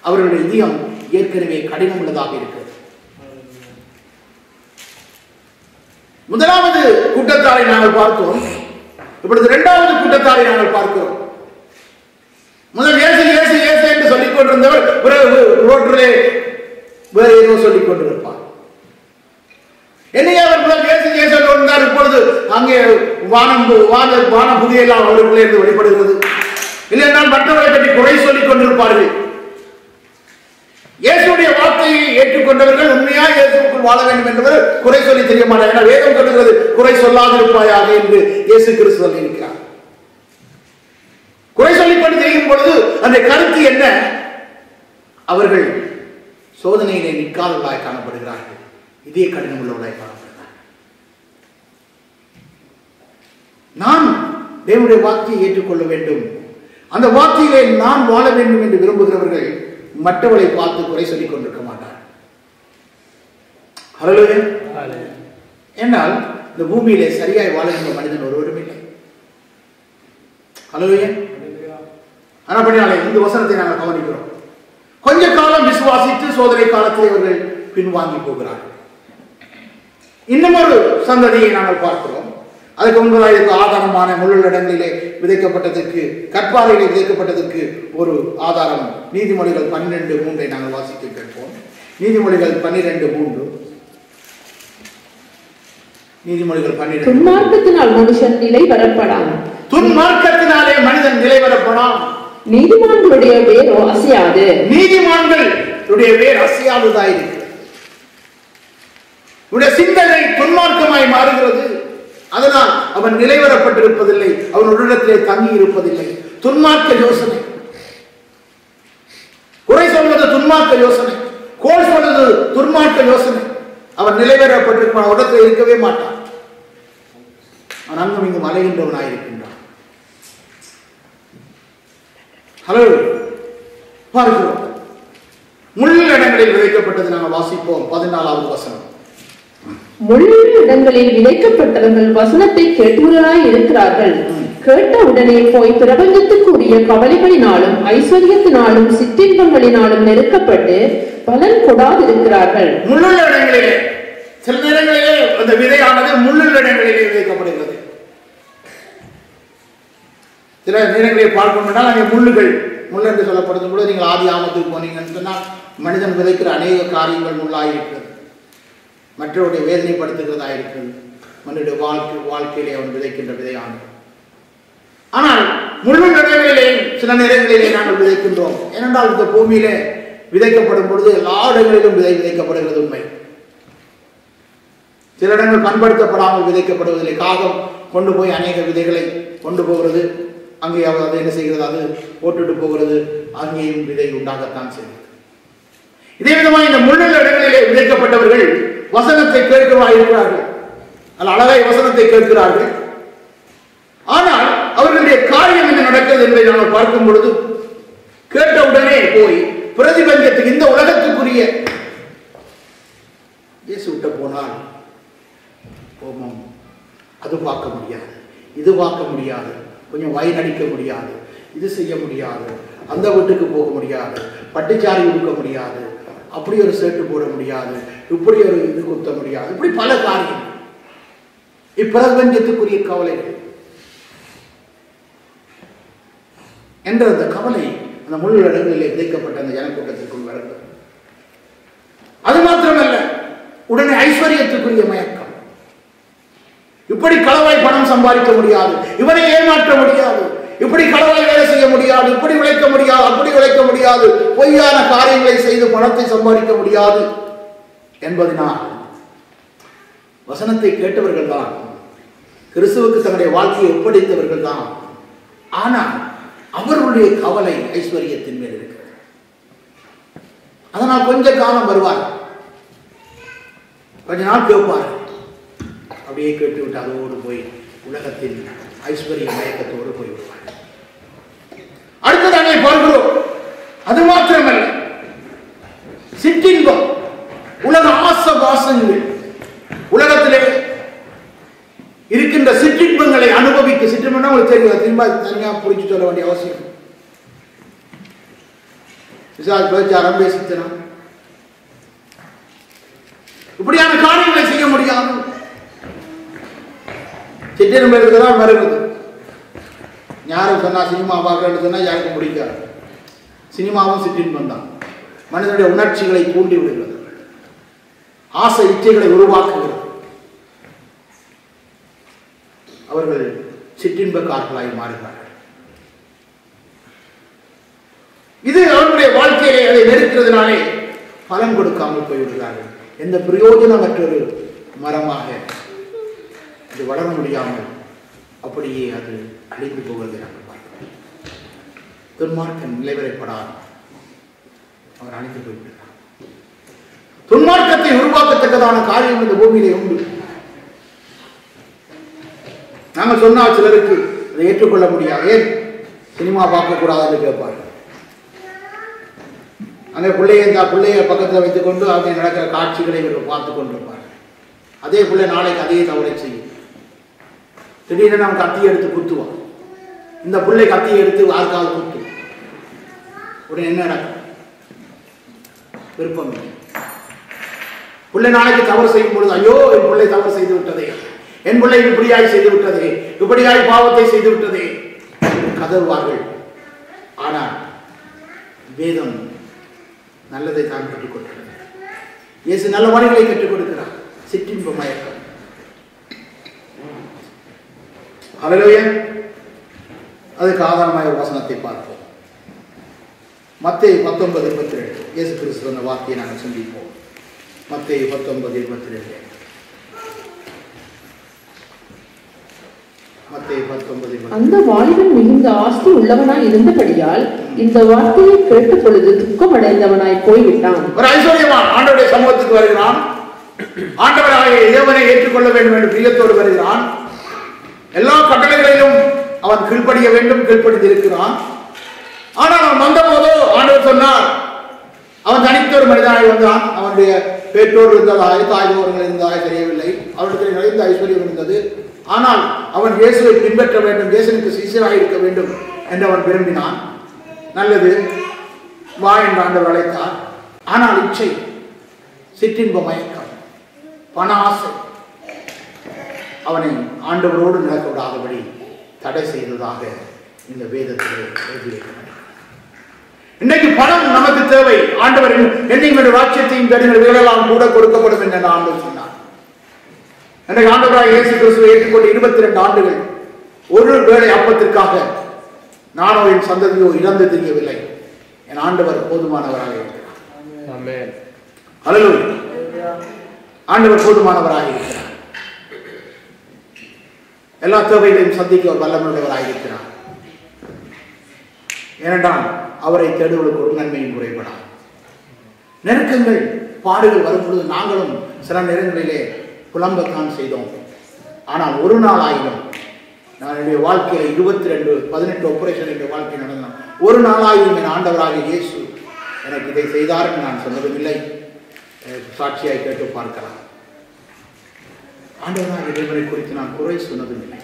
அவர்களுடைய இதயம் ஏற்கனவே கடினம் உள்ளதாக இருக்கிறது. முதலாவது கூட்டத்தாரை நாங்கள் பார்த்தோம். இப்பொழுது இரண்டாவது கூட்டத்தாரை நாங்கள் பார்க்கிறோம். முதல் இயேசு இயேசு இயேசு என்று சொல்லிக் கொண்டிருந்தவர் பிறகு ரோட்டிலே வேறு ஏதோ சொல்லிக் கொண்டிருப்பார். என்னையே அவர் முதல் இயேசு கொண்டார். இப்பொழுது அங்கே வான புதியெல்லாம் அவர்களுக்குள்ளே இருந்து வெளிப்படுகிறது. இல்லை என்றால் மற்றவர்களை பற்றி குறை சொல்லிக் கொண்டிருப்பார்கள். இயேசுடைய வார்த்தையை ஏற்றுக்கொண்டவர்கள் உண்மையா இயேசுக்குள் வாழ வேண்டும் என்பது குறை சொல்லி தெரிய மாட்டார்கள். வேதம் சொல்லுகிறது குறை சொல்லாதிருப்பாயாக என்று இயேசு கிறிஸ்து சொல்லியிருக்கிறார். குறை சொல்லிக் கொண்டு தெரியும் பொழுது அந்த கருத்து என்ன? அவர்கள் சோதனையிலே நிற்காதவர்களாய் காணப்படுகிறார்கள். இதே கடினம் உள்ளவர்களாய் காணப்படுகிறார்கள். நான் தேவனுடைய வார்த்தையை ஏற்றுக்கொள்ள வேண்டும், அந்த வார்த்தையிலே நான் வாழ வேண்டும் என்று விரும்புகிறவர்கள் மற்றவர்களை பார்த்து குறை சொல்லிக் கொண்டிருக்க மாட்டார். ஹல்லேலூயா. என்றால் இந்த பூமியிலே சரியாய் வாழுகின்ற மனிதன் ஒருவரும் இல்லை. ஹல்லேலூயா. ஆனபடியாலே இந்த வசனத்தை நாங்கள் கவனிக்கிறோம். கொஞ்ச காலம் விசுவாசித்து சோதனை காலத்தில் இவர்கள் பின்வாங்கி போகிறார்கள். இன்னும் ஒரு சந்ததியை நாங்கள் பார்க்கிறோம். அதுக்கு முன்பதாக இதுக்கு ஆதாரமான முள்ளுள்ள இடங்களிலே விதைக்கப்பட்டதற்கு, கற்பாறையிலே விதைக்கப்பட்டதற்கு ஒரு ஆதாரம் நீதிமொழிகள் 12:3 நாங்கள் வாசித்து கேட்போம். நீதிமொழிகள் 12:3. நீதிமொழிகள் 12. துன்மார்க்கத்தினால் மனுஷன் நிலை வரப்படான். துன்மார்க்கத்தினாலே மனிதன் நிலை வரப்படான். நீதிமான்களுடைய வேரோ அசையாது. நீதிமான்களுடைய வேர் அசையாததாயிருக்கு. உடைய சிந்தனை துன்மார்க்கமாய் மாறுகிறது. அதனால் அவன் நிலைவரப்பட்டிருப்பதில்லை, அவன் ஒரு இடத்திலே தங்கி இருப்பதில்லை. துன்மார்க்க யோசனை, குறை சொல்வது துன்மார்க்க யோசனை, கோல் சொல்வது துன்மார்க்க யோசனை. அவன் நிலைவரப்பட்டிருப்பான், இடத்தில் இருக்கவே மாட்டான். அவன் அங்கும் இங்கும் அலைகின்றவனாயிருக்கின்றான். ஹலோ, பார்க்கிறோம். முள் இடங்களில் விதைக்கப்பட்டது நாங்கள் வாசிப்போம். 14வது வசனம். முள்ளுள்ள இடங்களில் விதைக்கப்பட்டவர்கள் வசனத்தை கேட்பவர்களாய் இருக்கிறார்கள். கேட்ட உடனே போய் பிரபஞ்சத்துக்குரிய கவலைகளினாலும் ஐஸ்வர்யத்தினாலும் சிற்றின்பங்களினாலும் நெருக்கப்பட்டு பலன் கொடாதிருக்கிறார்கள். முள்ளுள்ள இடங்களிலே சில நேரங்களிலே அந்த விதையானது முள்ளுள்ள இடங்களிலே விதைக்கப்படுகிறது. சில நேரங்களில் பார்க்கணும்னா அங்கே முள்ளுகள், முள் என்று சொல்லப்படுத்தும் பொழுது நீங்கள் ஆதி ஆமத்துக்கு போனீங்கன்னு சொன்னால் மனிதன் விதைக்கிற அநேக காரியங்கள் முள்ளாயிருக்கிறது. மற்றவருடைய வேதனைப்படுத்துகிறதா இருக்கிறது. மனிதனுடைய வாழ்க்கையிலே அவன் விதைக்கின்ற விதையானது. ஆனால் முள்ளுள்ள இடங்களிலே சில நேரங்களிலே நாங்கள் விதைக்கின்றோம். ஏனென்றால் இந்த பூமியிலே விதைக்கப்படும் பொழுது எல்லா இடங்களிலும் விதைக்கப்படுகிறது உண்மை. சில இடங்கள் பண்படுத்தப்படாமல் விதைக்கப்படுவதில்லை. காகம் கொண்டு போய் அநேக விதைகளை கொண்டு போகிறது. அங்கே அது என்ன செய்கிறது? அது போட்டுட்டு போகிறது. அங்கேயும் விதை உண்டாகத்தான் செய்கிறது. இதே விதமாக இந்த முள்ளுள்ள இடங்களிலே விதைக்கப்பட்டவர்கள் வசனத்தை கேட்கிறவர்களாயிருக்கிறார்கள். அழகாய் வசனத்தை கேட்கிறார்கள். ஆனால் அவர்களுடைய காரியம் என்ன நடக்கிறது என்பதை நாங்கள் பார்க்கும் பொழுது கேட்ட உடனே போய் பிரதிபஞ்சத்துக்கு, இந்த உலகத்துக்குரிய இயேசு விட்ட போனால் கோபம், அது பார்க்க முடியாது, இது பார்க்க முடியாது, கொஞ்சம் வயநடிக்க முடியாது, இது செய்ய முடியாது, அந்த வீட்டுக்கு போக முடியாது, பட்டுச்சாரி உடுக்க முடியாது, அப்படி ஒரு சேட்டு போட முடியாது, இப்படி ஒரு இது குத்த முடியாது, இப்படி பல காரியம். இப்பிரபஞ்சத்துக்குரிய கவலைகள் என்ற அந்த கவலை அந்த முழு இடங்களிலே விதைக்கப்பட்ட அந்த ஜனக்கூட்டத்திற்குள் வருகிறது. அது மாத்திரமல்ல, உடனே ஐஸ்வர்யத்துக்குரிய மயக்கம். இப்படி களவாய் பணம் சம்பாதிக்க முடியாது, இவனை ஏமாற்ற முடியாது, இப்படி களவாய் வேலை செய்ய முடியாது, இப்படி உழைக்க முடியாது, அப்படி உழைக்க முடியாது, பொய்யான காரியங்களை செய்து பணத்தை சம்பாதிக்க முடியாது என்பதனால் வசனத்தை கேட்டவர்கள் தான், கிறிஸ்துவுக்கு தன்னுடைய வாழ்க்கையை ஒப்படைத்தவர்கள் தான். ஆனால் அவர்களுடைய கவலை ஐஸ்வர்யத்தின் மேல் இருக்கிறது. அதனால் கொஞ்ச காலம் வருவார், கொஞ்ச நாள் கேட்பார், அப்படியே கேட்டுவிட்டு அதோடு போய் உலகத்தின் ஐஸ்வர்ய மயக்கத்தோடு போய்விடுவார். அடுத்ததாக பார்க்கிறோம். அது மாத்திரமல்ல, சிற்றின்பம், உலக ஆசபாசங்கள், உலகத்திலே இருக்கின்ற சிற்றின்பங்களை அனுபவிக்க, சிற்றின்பம் உங்களுக்கு தெரியும், திரும்ப தனியாக புரிஞ்சு சொல்ல வேண்டிய அவசியம். பேச்சாரம் பேசித்தனம், இப்படியான காரியங்களை செய்ய முடியாது. சிற்றின்பம் இருக்குதான் வருகிறது. யாரும் சொன்னா சினிமா பார்க்கறேன்னு சொன்னா யாருக்கும் பிடிக்காது. சினிமாவும் சிற்றின்பம் தான். மனிதனுடைய உணர்ச்சிகளை தூண்டி விடுகிறது, ஆசை இச்சைகளை உருவாக்குகிறது. அவர்கள் சிற்றின்பக்காரர்களாய் மாறுகிறார்கள். இது அவருடைய வாழ்க்கையை அதை வெறுக்கிறதுனாலே பலன் கொடுக்காமல் போய்விடுகிறார்கள். எந்த பிரயோஜனமற்றொரு மரமாக இது வளர முடியாமல் அப்படியே அது அழிந்து போவதை நாங்கள் பார்க்கிறோம். துன்மார்க்கன் நிலைவரைப்படார், அவர் அழிந்து போய்விடுகிறார். துன்மார்க்கத்தை உருவாக்கத்தக்கதான காரியம் இந்த பூமியிலே உண்டு. நாங்கள் சொன்னால் சிலருக்கு அதை ஏற்றுக்கொள்ள முடியாது. ஏன் சினிமா பார்க்கக்கூடாதுன்னு கேட்பார்கள். அங்கே பிள்ளைய பக்கத்தில் வைத்துக் கொண்டு அங்கே நடக்கிற காட்சிகளை இவர்கள் பார்த்து கொண்டிருப்பார்கள். அதே பிள்ளை நாளைக்கு அதே தவறை செய்யும். திடீர்னு நம்ம கத்தியை எடுத்து குத்துவோம். இந்த பிள்ளை கத்தியை எடுத்து யாருக்காவது குத்தும். உடனே என்ன நடக்கும்? விருப்பம் இல்லை. பிள்ளை நாளைக்கு தவறு செய்யும் பொழுது, ஐயோ என் பிள்ளை தவறு செய்து விட்டதே, என் பிள்ளை இப்படியாய் செய்து விட்டதே, இப்படியாய் பாவத்தை செய்து விட்டதே கதறுவார்கள். ஆனால் வேதம் நல்லதை தான் கற்றுக் கொடுக்கிறது. இயேசு நல்ல வழிகளை கற்றுக் கொடுக்கிறார். சிற்றின்ப மயக்கம். ஹல்லேலூயா. அதுக்கு ஆதாரമായ ஒரு வசனத்தை பார்ப்போம். மத்தேயு 19:22. இயேசு கிறிஸ்து சொன்ன வார்த்தையை நாங்கள் சிந்திப்போம். மத்தேயு 19:22. அந்த வாலிபன் மிகுந்த ஆஸ்தி உள்ளவனாய் இருந்தபடியால் இந்த வார்த்தையை கேட்ட பொழுது துக்கம் அடைந்தவனாய் போய்விட்டான். ஒரு ஐஸ்வர்யவான் ஆண்டவருடைய சமூகத்துக்கு வருகிறான். ஆண்டவராகிய தேவனை ஏற்றுக்கொள்ள வேண்டும் என்று பிரியத்தோடு வருகிறான். எல்லா கட்டளைகளிலும் அவன் கீழ்ப்படிய வேண்டும், கீழ்ப்படிந்திருக்கிறான். ஆனால் அவன் வந்தபோதோ ஆண்டவர் சொன்னார், அவன் தனித்த ஒரு மனிதனாய் வந்தான். அவனுடைய பெற்றோர் இருந்ததாய், தாய்மார்கள் இருந்ததாய் தெரியவில்லை. அவர்களுக்கு நிறைந்த ஐஸ்வர்யம் இருந்தது. ஆனால் அவன் இயேசுவை பின்பற்ற வேண்டும், இயேசுவுக்கு சீஷராக இருக்க வேண்டும் என்று அவன் விரும்பினான். நல்லது, வா என்று ஆண்டவர் அழைத்தார். ஆனால் இச்சை, சிற்றின்ப மயக்கம், பண ஆசை அவனை ஆண்டவரோடு நடக்க விடாதபடி தடை செய்ததாக இந்த வேதத்திலே எழுதியிருக்கிறது. இன்றைக்கு பணம் நமக்கு தேவை. ஆண்டவர் என்னையும் ராஜ்யத்தையும் தேடுகிறவர்களெல்லாம் கூட கொடுக்கப்படும் என்று ஆண்டவர் சொன்னார். இன்றைக்கு ஆண்டவராக இயேசு கிறிஸ்துவை ஏற்றுக்கொண்டு 22 ஆண்டுகள் ஒரு வேளை அப்பத்திற்காக நானோ என் சந்ததியோ இழந்து தெரியவில்லை. என் ஆண்டவர் போதுமானவராக இருக்கிறார். ஆமென். ஹல்லேலூயா. ஆண்டவர் போதுமானவராக இருக்கிறார். எல்லா தேவைகளையும் சந்திக்க ஒரு வல்லமையுள்ளவராக இருக்கிறார். ஏனென்றால் அவரை தேடுவதற்கு ஒரு நன்மையும் குறைபடாது. நெருக்கங்கள், பாடுகள் வரும்பொழுது நாங்களும் சில நேரங்களிலே புலம்பத்தான் செய்தோம். ஆனால் ஒரு நாள் ஆயினும், நான் என்னுடைய வாழ்க்கையில் 18 ஆபரேஷன் என்ற வாழ்க்கை நடந்தான். ஒரு நாளாயினும் என் ஆண்டவராகிய இயேசு எனக்கு இதை செய்தார் என்று நான் சொன்னதும் இல்லை. சாட்சியாய் கேட்டு பார்க்கலாம். ஆண்டவராகிய தேவனை குறித்து நான் குறை சொன்னதும் இல்லை,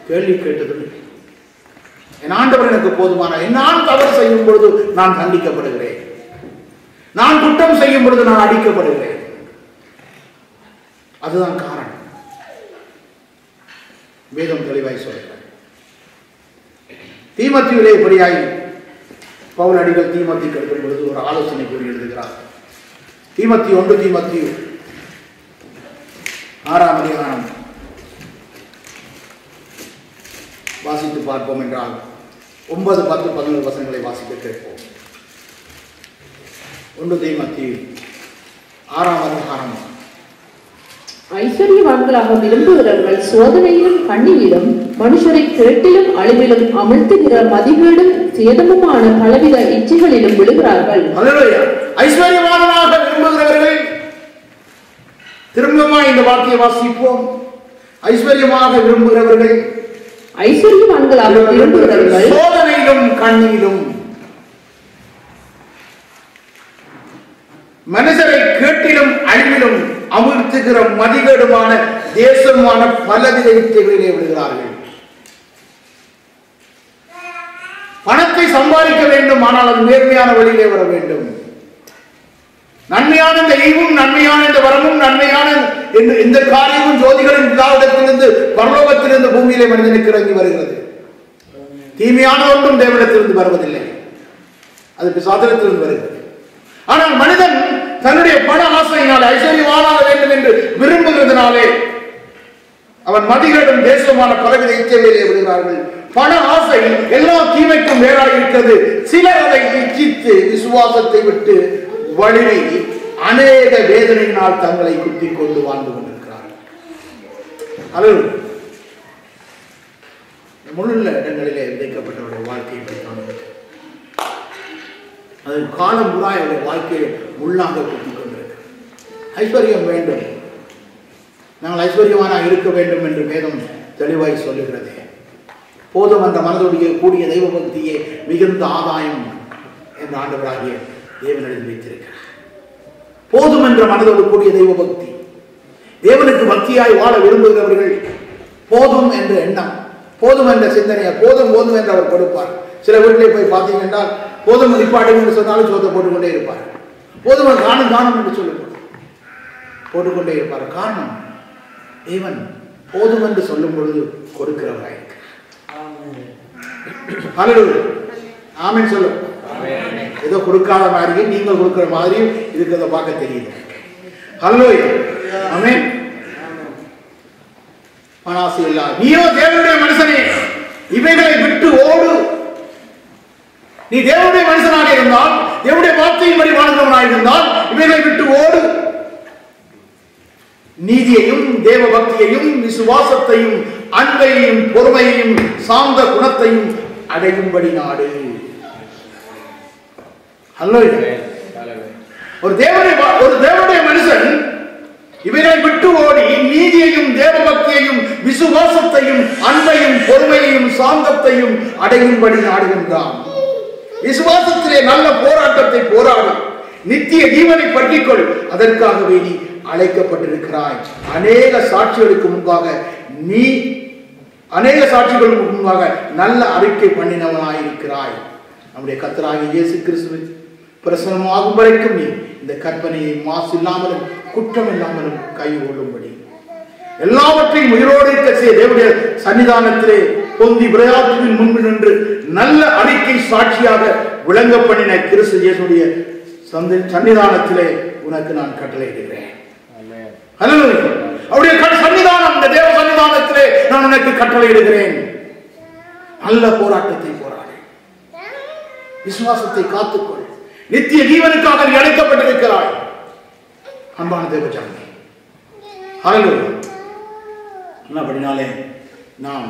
கேள்வி கேட்டதும் இல்லை. என் ஆண்டவர் எனக்கு போதுமான. நான் தவறு செய்யும் பொழுது நான் தண்டிக்கப்படுகிறேன், நான் குற்றம் செய்யும் பொழுது நான் அடிக்கப்படுகிறேன். அதுதான் காரணம். வேதம் தெளிவாய் சொல்கிறார். தீமோத்தேயுவிலே இப்படியாய் பவுல் அடிகள் தீமோத்தேயுக்கு எழுதும் பொழுது ஒரு ஆலோசனை கூறி எழுதுகிறார். தீமோத்தேயு 1 தீமோத்தேயு 6ஆம் அதிகாரம் வாசித்து பார்ப்போம் என்றால் 9, 10, 11 வசனங்களை வாசித்து கேட்போம். 1 தீமோத்தேயு 6ஆம் அதிகாரம். ஐஸ்வர்யவான்களாக விரும்புகிறவர்கள் சோதனையிலும் கண்ணியிலும் மனுஷரை கேட்டிலும் அழிவிலும் அமிழ்த்துகிற மதிகேடும் சேதமுமான பலவித இச்சைகளிலும் விழுகிறார்கள். ஐஸ்வர்யவான்களாக விரும்புகிறவர்கள், திரும்பமா இந்த வார்த்தையை வாசிப்போம். ஐஸ்வர்யமாக விரும்புகிறவர்கள், ஐஸ்வர்யவான்களாக விரும்புகிறவர்கள் சோதனையிலும் கண்ணியிலும் மனுஷரை கேட்டிலும் அழிவிலும் அமிழ்த்துகிற மதிகேடுமான தேசமான பலவித இச்சைகளிலே விழுகிறார்கள். பணத்தை சம்பாதிக்க வேண்டும், ஆனால் அது நேர்மையான வழியிலே வர வேண்டும். நன்மையான இந்த ஈவும், நன்மையான இந்த வரமும், நன்மையான இந்த காரியமும் ஜோதிகளின் பிதாவிடத்திலிருந்து பரலோகத்திலிருந்து பூமியிலே மனிதனுக்கு இறங்கி வருகிறது. தீமையான ஒன்றும் தேவனிடத்திலிருந்து வருவதில்லை, அது பிசாசிடத்திலிருந்து வருகிறது. ஆனால் மனிதன் தன்னுடைய பண ஆசையினால் ஐஸ்வர்யவானாக வேண்டும் என்று விரும்புகிறதுனாலே அவன் மதிகளிடம் தேசமான பலவித இச்சைகளிலே விடுகிறார்கள். பண ஆசை எல்லா தீமைக்கும் வேறாய் இருக்கிறது. சிலர் அதை இச்சித்து விசுவாசத்தை விட்டு வழியை அநேக வேதனையினால் தங்களை குத்திக் கொண்டு வாழ்ந்து கொண்டிருக்கிறார்கள். முள்ள இடங்களிலே விதைக்கப்பட்டவருடைய வாழ்க்கையை பற்றி அது காலம் முறாய் அவருடைய வாழ்க்கையை முள்ளாக குத்திக் கொண்டிருக்கிறது. ஐஸ்வர்யம் வேண்டும், நாங்கள் ஐஸ்வர்யவானாக இருக்க வேண்டும் என்று வேதம் தெளிவாய் சொல்லுகிறது. போதும் அந்த மனதோடைய கூடிய தெய்வ பக்தியே மிகுந்த ஆதாயம் என்று ஆண்டவராகிய தேவன் எழுதி வைத்திருக்கிறார். போதும் என்ற மனதோடு கூடிய தெய்வ பக்தி, தேவனுக்கு பக்தியாய் வாழ விரும்புகிறவர்கள் போதும் என்ற எண்ணம், போதும் என்ற சிந்தனையை போதும் போதும் என்று அவர் கொடுப்பார். சில வீட்டிலே போய் பார்த்தீங்க என்றால் போதும் நிப்பாடு என்று சொன்னாலும் சோத்தை போட்டுக்கொண்டே இருப்பார். போதும் காணும் காணும் என்று சொல்லி போட்டுக்கொண்டே இருப்பார். காரணம், தேவன் போதும் என்று சொல்லும் பொழுது கொடுக்கிறவராயிருக்கிறார். ஆமென் சொல்லும். ஏதோ கொடுக்காத மாதிரியும் நீங்கள் கொடுக்கிற மாதிரியும் இருக்கிறத பார்க்க தெரியுது. ஹல்லேலூயா. ஆமென். மனாசி இல்லா நீயோ தேவனுடைய மனுஷனே, இவைகளை விட்டு ஓடு. நீ தேவனுடைய மனுஷனாக இருந்தால், தேவனுடைய வார்த்தையின்படி வாழ்ந்தவனாக இருந்தால் இவைகளை விட்டு ஓடு. நீதியையும் தேவ பக்தியையும் விசுவாசத்தையும் அன்பையும் பொறுமையையும் சாந்த குணத்தையும் அடையும்படி நாடு. ஒரு தேவனுடைய மனுஷன் இவைகளை விட்டு ஓடி நீதியையும் தேவ பக்தியையும் விசுவாசத்தையும் அன்பையும் பொறுமையையும் சாந்தத்தையும் அடையும்படி நாடுகின்றான். விசுவாசத்திலே நல்ல போராட்டத்தை போராடும், நித்திய ஜீவனை பற்றிக்கொள். அதற்காகவே நீ அழைக்கப்பட்டிருக்கிறாய். அநேக சாட்சிகளுக்கு முன்பாக நல்ல அறிக்கை பண்ணினவனாயிருக்கிறாய். நம்முடைய கர்த்தராகிய இயேசு கிறிஸ்துவின் பிரசன்னமாகும் வரைக்கும் நீ இந்த கற்பனையை மாசு இல்லாமலும் குற்றம் இல்லாமலும் கைகொள்ளும்படி எல்லாவற்றையும் உயிரோடு இருக்க செய்ய தேவனுடைய சன்னிதானத்திலே பொந்தி விளையாட்டுவின் முன்பு நின்று நல்ல அறிக்கை சாட்சியாக விளங்க பண்ணின கிறிஸ்து இயேசுடைய சன்னிதானத்திலே உனக்கு நான் கட்டளையிடுகிறேன். அவருடைய சன்னிதானம், இந்த தேவ சன்னிதானத்திலே நான் உனக்கு கட்டளையிடுகிறேன். நல்ல போராட்டத்தை போராடு, விசுவாசத்தை காத்துக்கொள், நித்திய ஜீவனுக்காக நீ அழைக்கப்பட்டிருக்கிறாய். அன்பான தேவஜனமே, ஹல்லேலூயா. அப்படினாலே நாம்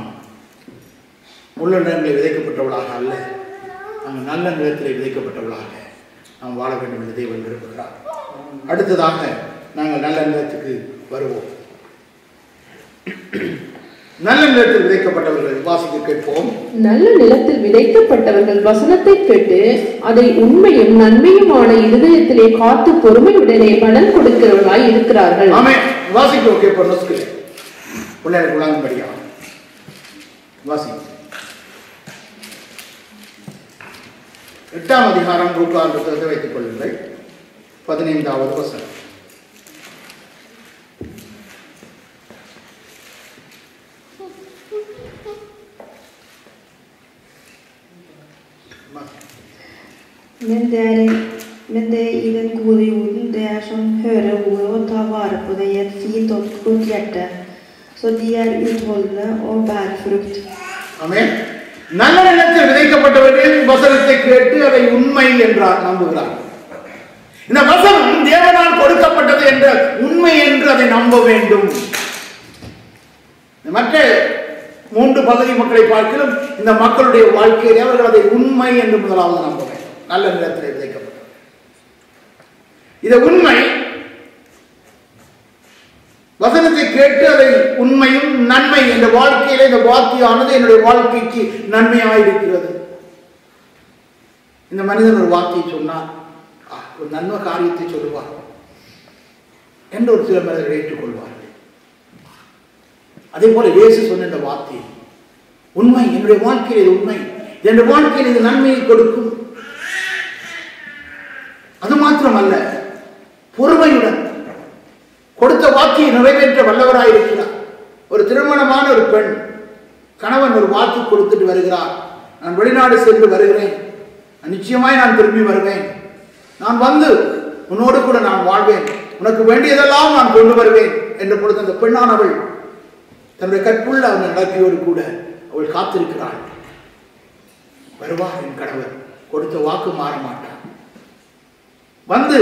உள்ள நிலங்களில் விதைக்கப்பட்டவளாக அல்ல, நாங்கள் நல்ல நிலத்திலே விதைக்கப்பட்டவளாக நாம் வாழ வேண்டும் என்று தேவன் விரும்புகிறார். அடுத்ததாக நாங்கள் நல்ல நிலத்துக்கு வருவோம். நல்ல நிலத்தில் விதைக்கப்பட்டவர்கள் வாசிக்க கேட்போம். நல்ல நிலத்தில் விதைக்கப்பட்டவர்கள் வசனத்தை கேட்டு அதை உண்மையும் நன்மையுமான இருதயத்திலே காத்து பொறுமையுடனே பலன் கொடுக்கிறவர்களாய் இருக்கிறார்கள். ஆமென். வாசிக்க கேட்போம். பிள்ளைகளுக்கு விளங்கும்படியா வாசி. 8ஆம் அதிகாரம் லூக்காவின் புத்தகத்தை வைத்துக் கொள்ளுங்கள். 15வது வசனம். Men det i den gode jorden, det som hører ordet og tar vare på det i et fint og godt hjerte, så de utholdende og bærer frukt. Amen. நல்ல நிலத்தில் விதைக்கப்பட்டவர்கள் வசனத்தை கேட்டு அதை உண்மை என்றார் நம்புகிறார். இந்த வசனம் தேவனால் கொடுக்கப்பட்டது என்ற உண்மை என்று அதை நம்ப வேண்டும். மற்ற 3 பகுதி மக்களை பார்க்கிறோம். இந்த மக்களுடைய வாழ்க்கையில் அவர்கள் அதை உண்மை என்று முதலாவது நம்ப வேண்டும். நல்ல நிலத்தில் விதைக்கப்பட்டது இதை உண்மை, வசனத்தை கேட்டு அதை உண்மையும் நன்மை என்ற வாழ்க்கையில இந்த வார்த்தையானது என்னுடைய வாழ்க்கைக்கு நன்மையாயிருக்கிறது. இந்த மனிதன் ஒரு வார்த்தையை சொன்னார், ஒரு நன்மை காரியத்தை சொல்லுவார் என்று ஒரு சில மனிதர்கள் ஏற்றுக்கொள்வார்கள். அதே போல இயேசு சொன்ன இந்த வார்த்தை உண்மை, என்னுடைய வாழ்க்கையில் இது உண்மை, என்னுடைய வாழ்க்கையில் இது நன்மையை கொடுக்கும். அது மாத்திரமல்ல, பொறுமையுடன் கொடுத்த வார்த்தையை நிறைவேற்ற வல்லவராயிருக்கிறார். ஒரு திருமணமான ஒரு பெண், கணவன் ஒரு வாக்கு கொடுத்துட்டு வருகிறார், நான் வெளிநாடு சென்று வருகிறேன், நிச்சயமாய் நான் திரும்பி வருவேன், நான் வந்து உன்னோடு கூட நான் வாழ்வேன், உனக்கு வேண்டியதெல்லாம் நான் கொண்டு வருவேன் என்ற பொழுது அந்த பெண்ணானவள் தன்னுடைய கற்புள்ள அவன் நடக்கையோடு கூட அவள் காத்திருக்கிறாள். வருவார் என் கணவர், கொடுத்த வாக்கு மாற மாட்டார். வந்து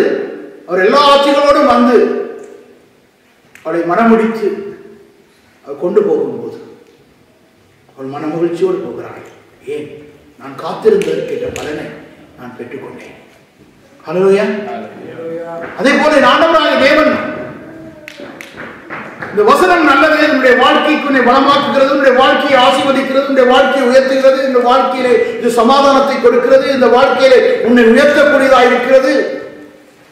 அவர் எல்லா ஆட்சிகளோடும் வந்து அவளை மனமுடித்து அவர் கொண்டு போகும்போது அவள் மன மகிழ்ச்சியோடு போகிறாள். ஏன்? நான் காத்திருந்ததற்கேற்ற பலனை நான் பெற்றுக்கொண்டேன். ஹல்லேலூயா. அதே போல ஆண்டவராகிய தேவன் இந்த வசனம் நல்லது, உன்னுடைய வாழ்க்கைக்கு உன்னை பலமாக்குகிறது, உன்னுடைய வாழ்க்கையை ஆசீர்வதிக்கிறது, உன்னுடைய வாழ்க்கையை உயர்த்துகிறது, இந்த வாழ்க்கையிலே இது சமாதானத்தை கொடுக்கிறது, இந்த வாழ்க்கையிலே உன்னை உயர்த்தக்கூடியதாக இருக்கிறது.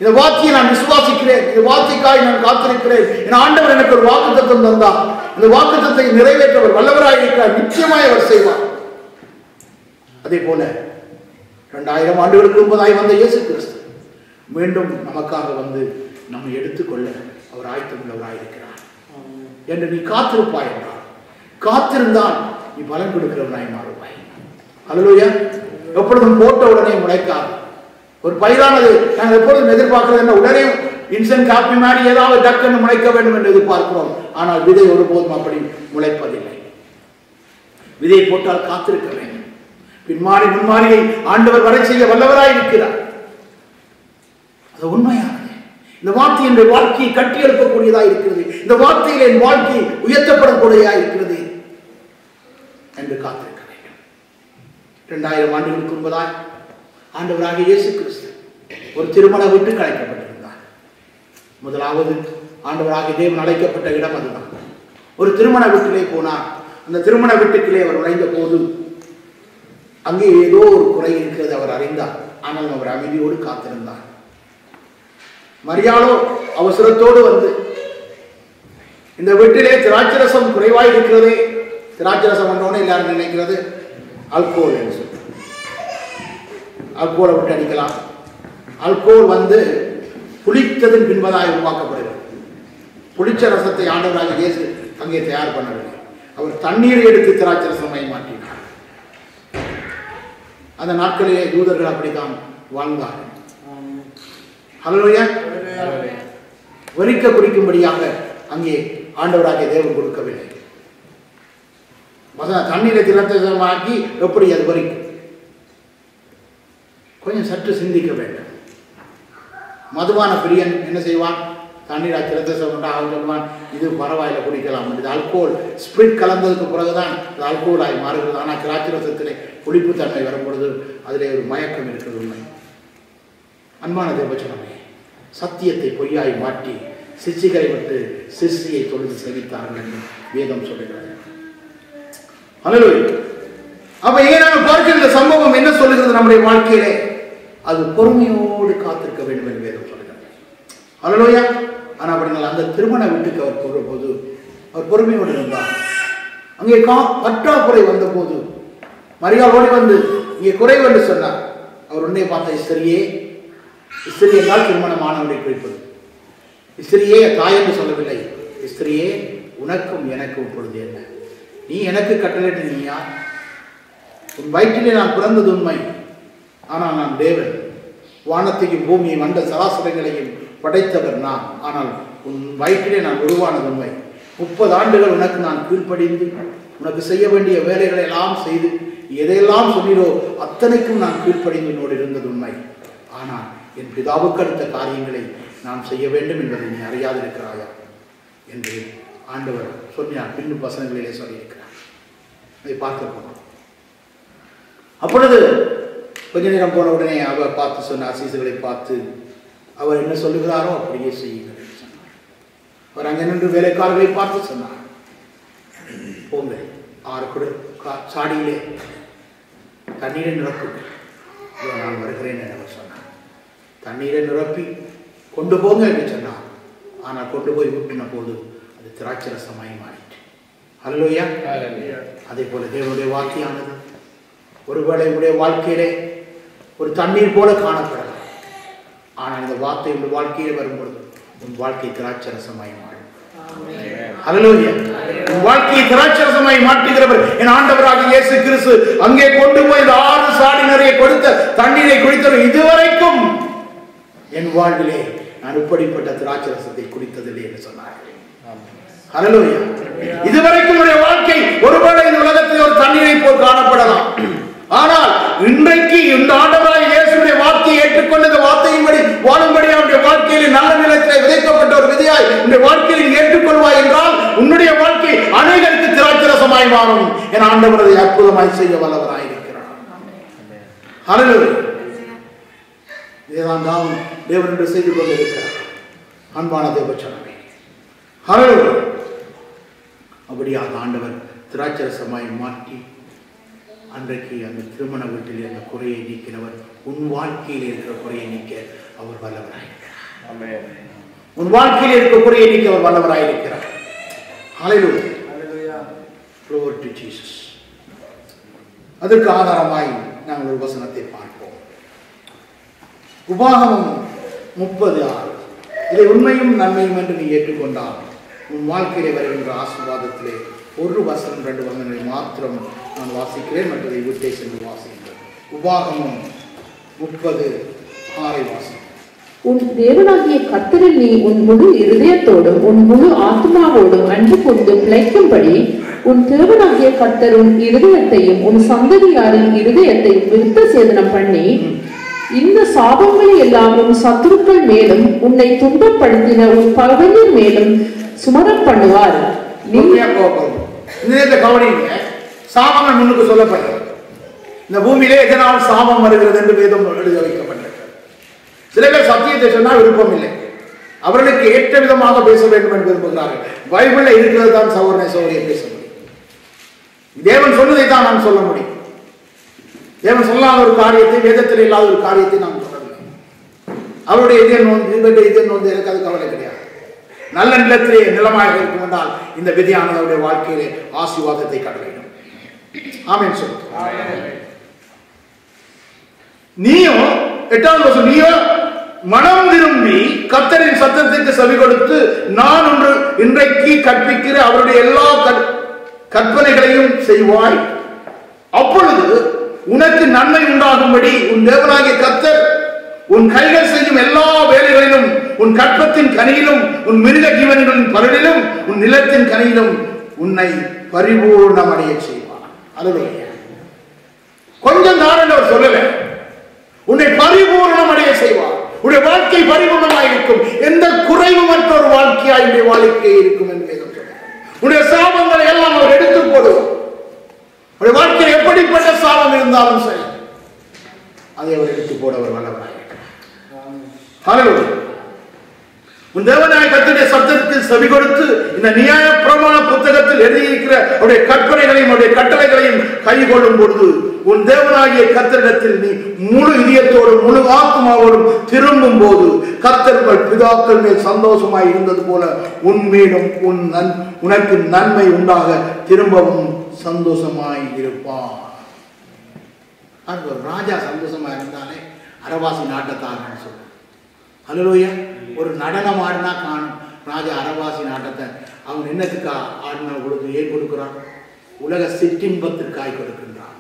இந்த வார்த்தையை நான் விசுவாசிக்கிறேன், இந்த வார்த்தைக்காக நான் காத்திருக்கிறேன். என் ஆண்டவர் எனக்கு ஒரு வாக்குத்தத்தம் தந்தார். இந்த வாக்குத்தத்தை நிறைவேற்றவர் வல்லவராக இருக்கிறார். நிச்சயமாய் அவர் செய்வார். அதே போல 2000 ஆண்டுகளுக்கு முன்பதாய் வந்த இயேசு கிறிஸ்து மீண்டும் நமக்காக வந்து நம்மை எடுத்துக்கொள்ள அவர் ஆயத்தமுள்ளவராக இருக்கிறார் என்று நீ காத்திருப்பாய் என்றார். காத்திருந்தால் நீ பலன் கொடுக்கிறவனாய் மாறுவாய். ஹல்லேலூயா. எப்பொழுதும் போட்ட உடனே முளைக்காது. ஒரு பயிரானது நாங்கள் எப்பொழுதும் எதிர்பார்க்கிறது என்ன? உடனே இன்சென்ட் காப்பி மாதிரி ஏதாவது டக்குன்னு முளைக்க வேண்டும் என்று எதிர்பார்க்கிறோம். ஆனால் விதை ஒருபோதும் அப்படி முளைப்பதில்லை. விதை போட்டால் காத்திருக்க வேண்டும். பின்மாறி முன்மாறியை ஆண்டவர் வரை செய்ய வல்லவராய் இருக்கிறார். அது உண்மையானது. இந்த வார்த்தை என்னுடைய வாழ்க்கையை கட்டி எழுப்பக்கூடியதாக இருக்கிறது. இந்த வார்த்தையில் என் வாழ்க்கை உயர்த்தப்படக்கூடியதாக இருக்கிறது என்று காத்திருக்க வேண்டும். 2000 ஆண்டுகளுக்கு முன்பதாய் ஆண்டவராகிய இயேசு கிறிஸ்து ஒரு திருமண வீட்டுக்கு அழைக்கப்பட்டிருந்தார். முதலாவது ஆண்டவராகிய தேவன் அழைக்கப்பட்ட இடம் அதுதான். ஒரு திருமண வீட்டிலே போனார். அந்த திருமண வீட்டுக்குள்ளே அவர் நுழைந்த போது அங்கே ஏதோ ஒரு குறை இருக்கிறது அவர் அறிந்தார். ஆனால் அவர் அமைதியோடு காத்திருந்தார். மரியாளோ அவசரத்தோடு வந்து இந்த வீட்டிலே திராட்சரசம் குறைவாய் இருக்கிறதே. திராட்சரசம் வந்தோன்னு எல்லாரும் நினைக்கிறது அல்கோல் என்று சொல்லி அல்கோலை விட்டு அடிக்கலாம். அல்கோல் வந்து புளித்ததின் பின்பதாய் உருவாக்கப்படுகிறது. புளிச்ச ரசத்தை ஆண்டவராக இயேசு அங்கே தயார் பண்ணவில்லை. அவர் தண்ணீரை எடுத்து திராட்சரசமை மாற்றினார். அந்த நாட்களிலே யூதர்கள் அப்படித்தான் வாழ்ந்தார்கள். ஹல்லேலூயா. வரிக்க குடிக்கும்படியாக அங்கே ஆண்டவராகிய தேவன் கொடுக்கவில்லை. தண்ணீரை திராட்சரசமாக்கி எப்படி அது வரிக்கும்? கொஞ்சம் சற்று சிந்திக்க வேண்டும். மதுவான பிரியன் என்ன செய்வான்? தண்ணீர் திராட்சரசம் அவன் சொல்லுவான், இது பரவாயில்ல குடிக்கலாம். இது ஆல்கோல் ஸ்பிரிட் கலந்ததுக்கு பிறகுதான் இது ஆல்கோலாய் மாறுகிறது. ஆனால் திராட்சரசத்திலே புளிப்பு தன்மை வரும்பொழுது அதிலே ஒரு மயக்கம் இருக்கிறது. உண்மை. அன்பான தேவச்சனமே, சத்தியத்தை பொய்யாய் மாற்றி சிஷ்யரை விட்டு சிஷ்யை தொழுது செவித்தார்கள் என்று வேதம் சொல்லுகிறது. ஹல்லேலூயா. அப்ப இங்கே நாம் பார்க்கிற இந்த சம்பவம் என்ன சொல்லுகிறது? நம்முடைய வாழ்க்கையிலே அது பொறுமையோடு காத்திருக்க வேண்டும் என்று வேதம் சொல்லுகிறது. ஹல்லேலூயா. ஆனால் அப்படினால் அந்த திருமண வீட்டுக்கு அவர் போகிற போது அவர் பொறுமையோடு இருந்தார். அங்கே பற்றாக்குறை வந்த போது மரியாள் ஓடி வந்து இங்கே குறைவு என்று சொன்னார். அவர் உடனே பார்த்த இஸ்திரியே, இஸ்திரி என்றால் திருமணமானவரை குறிப்பது. இஸ்திரியே தாய் என்று சொல்லவில்லை. இஸ்திரியே, உனக்கும் எனக்கும் இப்பொழுது என்ன? நீ எனக்கு கட்டளையிட்ட நீ யார்? உன் வயிற்றிலே நான் பிறந்தது உண்மை, ஆனால் நான் தேவன். வானத்தையும் பூமியை வந்த சராசரங்களையும் படைத்தவர் நான். ஆனால் உன் வயிற்றிலே நான் உருவானது உண்மை. 30 ஆண்டுகள் உனக்கு நான் கீழ்ப்படிந்து உனக்கு செய்ய வேண்டிய வேலைகளை எல்லாம் செய்து எதையெல்லாம் சொன்னீரோ அத்தனைக்கும் நான் கீழ்ப்படிந்து உன்னோடு இருந்தது உண்மை. ஆனால் என் பிதாவுக்கு அடுத்த காரியங்களை நாம் செய்ய வேண்டும் என்பதை நீ அறியாதிருக்கிறாயா என்று ஆண்டவர் சொன்னார். பின்னும் வசனங்களிலே சொல்லியிருக்கிறார். அதை பார்க்க போனோம். அப்பொழுது கொஞ்ச நேரம் போன உடனே அவர் பார்த்து சொன்னார், சீசுகளை பார்த்து அவர் என்ன சொல்லுகிறாரோ அப்படியே செய்யுங்கள் என்று சொன்னார். அவர் அங்கே நின்று வேலைக்காரர்களை பார்த்து சொன்னார், போங்க 6 சாடியிலே தண்ணீரை நிரப்புங்கள், நான் வருகிறேன் என்று அவர் சொன்னார். தண்ணீரை நிரப்பி கொண்டு போங்க என்று சொன்னார். ஆனால் கொண்டு போய் ஊற்றின போது அது திராட்சரசமாய் மாறிட்டு. ஹல்லேலூயா. அதே போல தேவனுடைய வார்த்தையானது ஒருவேளை உடைய வாழ்க்கையிலே ஒரு தண்ணீர் போல காணப்படலாம். ஆனால் இந்த வார்த்தை உங்கள் வாழ்க்கையிலே வரும்பொழுது உன் வாழ்க்கை திராட்சரசமாய் மாறும். ஹல்லேலூயா. உன் வாழ்க்கையை திராட்சரசமாய் மாற்றுகிறவர் என் ஆண்டவராகிய இயேசு கிறிஸ்து. அங்கே கொண்டு போய் இந்த 6 சாடி நிறைய கொடுத்த தண்ணீரை குடித்தவர் இதுவரைக்கும் என் வாழ்விலே நான் இப்படிப்பட்ட திராட்சரசத்தை குடித்ததில்லை என்று சொன்னார். ஹல்லேலூயா. இதுவரைக்கும் காணப்படலாம். ஆனால் இன்றைக்கு இந்த ஆண்டவராகிய இயேசுவின் வார்த்தையை ஏற்றுக்கொண்டு இந்த வார்த்தையின்படி வாழும்படி அவருடைய வாழ்க்கையில் நல்ல நிலத்திலே விதைக்கப்பட்ட ஒரு விதையாய் இந்த வாழ்க்கையில் ஏற்றுக்கொள்வாய் என்றால் உன்னுடைய வாழ்க்கை அநேகருக்கு திராட்சரசமாய் மாறும். என் ஆண்டவர் அதை அற்புதமாய் செய்ய வல்லவராயிருக்கிறார். ஹல்லேலூயா. இதுதான் நாம் தேவன் என்று செய்து கொண்டிருக்கிறார். அன்பான தேவச்சனமே, ஹல்லேலூயா. அப்படியாக ஆண்டவர் திராட்சரசமாய் மாற்றி அன்றைக்கு அந்த திருமண வீட்டில் அந்த குறையை நீக்கிறவர் உன் வாழ்க்கையில் இருக்கிற குறையை நீக்க அவர் வல்லவராயிருக்கிறார். உன் வாழ்க்கையில் இருக்கிற குறையை நீக்க அவர் வல்லவராயிருக்கிறார். ஹல்லேலூயா. Glory to Jesus. அதற்கு ஆதாரமாய் நாங்கள் ஒரு வசனத்தை பார்ப்போம். உபாகமம் 30:6. இதை உண்மையும் நன்மையும் என்று நீ ஏற்றுக்கொண்டால் உன் வாழ்க்கையிலே வருகின்ற ஆசீர்வாதத்திலே ஒரு வசனம் 2 வசனங்களை மாத்திரம் நான் வாசிக்கிறேன், மற்றதை விட்டே சென்று வாசிக்கிறேன். உபாகமம் 30:6 வாசம். உன் தேவனாகிய கர்த்தரில் நீ உன் முழு இருதயத்தோடும் உன் முழு ஆத்மாவோடும் அன்பு கொண்டு பிழைக்கும்படி உன் தேவனாகிய கர்த்தர் உன் இருதயத்தையும் உன் சந்ததியாரின் இருதயத்தையும் விருத்த சேதனம் பண்ணி இந்த சாபங்களை எல்லாம் உன் சத்துருக்கள் மேலும் உன்னை துன்பப்படுத்தின உன் பகைஞர் மேலும் சுமரப் பண்ணுவார். கவனிங்க, சாபங்கள் முன்னுக்கு சொல்லப்பட்டது. இந்த பூமியிலே எதனால் சாபம் வருகிறது என்று வேதம் எழுதி வைக்கப்பட்டது. சில பேர் சத்தியத்தை சொன்னால் விருப்பம் இல்லை, அவர்களுக்கு ஏற்ற விதமாக பேச வேண்டும் என்று விரும்புகிறார்கள். பைபிள்ல இருக்கிறது தான் சகோதரனை சகோதரியை பேச முடியும். தேவன் சொன்னதை தான் நாம் சொல்ல முடியும். தேவன் சொல்லாத ஒரு காரியத்தை, வேதத்தில் இல்லாத ஒரு காரியத்தை நாம் சொல்லவில்லை. அவருடைய இதயம் நோந்து எனக்கு அது கவலை கிடையாது. நல்ல நிலத்திலே நிலமாக இருக்கும் என்றால் இந்த விதியானது அவருடைய வாழ்க்கையிலே ஆசீர்வாதத்தை கடலிடும். ஆமென் சொல்லு. நீயோ 8வது வசனம், நீயோ மனம் திரும்பி கர்த்தரின் சத்தத்துக்கு செவி கொடுத்து நான் ஒன்று இன்றைக்கு கற்பிக்கிற அவருடைய எல்லா கற்பனைகளையும் செய்வாய். அப்பொழுது உனக்கு நன்மை உண்டாகும்படி உன் தேவனாகிய கர்த்தர் உன் கைகள் செய்யும் எல்லா வேலைகளிலும் உன் கற்பத்தின் கனியிலும் உன் மிருக ஜீவன்களின் பலனிலும் உன் நிலத்தின் கனியிலும் உன்னை பரிபூர்ணமடைய செய்வார். அல்லேலூயா. கொஞ்சம் தான் அவர் சொல்லல, உன்னை பரிபூர்ணமடைய செய்வார். உன்னுடைய வாழ்க்கை பரிபூர்ணமாக இருக்கும். எந்த குறைவுமற்ற ஒரு வாழ்க்கையாய் உன்னுடைய வாழ்க்கை இருக்கும் என்று சொல்றார். உன்னுடைய சாபங்களை எல்லாம் அவர் எடுத்து போடுவார். உன்னுடைய வாழ்க்கையில் எப்படிப்பட்ட சாபம் இருந்தாலும் சரி அதை அவர் எடுத்து போட அவர் வல்லவராக. உன் தேவனாகிய கர்த்தருடைய சத்தத்தில் செவி கொடுத்து இந்த நியாய பிரமாண புத்தகத்தில் எழுதியிருக்கிற அவருடைய கற்பனைகளையும் அவருடைய கட்டளைகளையும் கைக்கொள்ளும் பொழுது உன் தேவனாகிய கர்த்தரிடத்தில் நீ முழு இதயத்தோடும் முழு ஆத்மாவோடும் திரும்பும் போது கர்த்தர் பிதாக்கள் மேல் சந்தோஷமாய் இருந்தது போல உன்மேலும் உனக்கு நன்மை உண்டாக திரும்பவும் சந்தோஷமாய் இருப்பான். ஒரு ராஜா சந்தோஷமா இருந்தாலே அரவாசி நாட்டத்தார்னு சொல்லுவோம். அல்லேலூயா. ஒரு நடனம் ஆடினா காணும் ராஜா அரவாசி நாட்டத்தை. அவன் என்னத்துக்கு ஆடின பொழுது ஏன் கொடுக்கிறான்? உலக சிற்றின்பத்திற்காய் கொடுக்கின்றான்.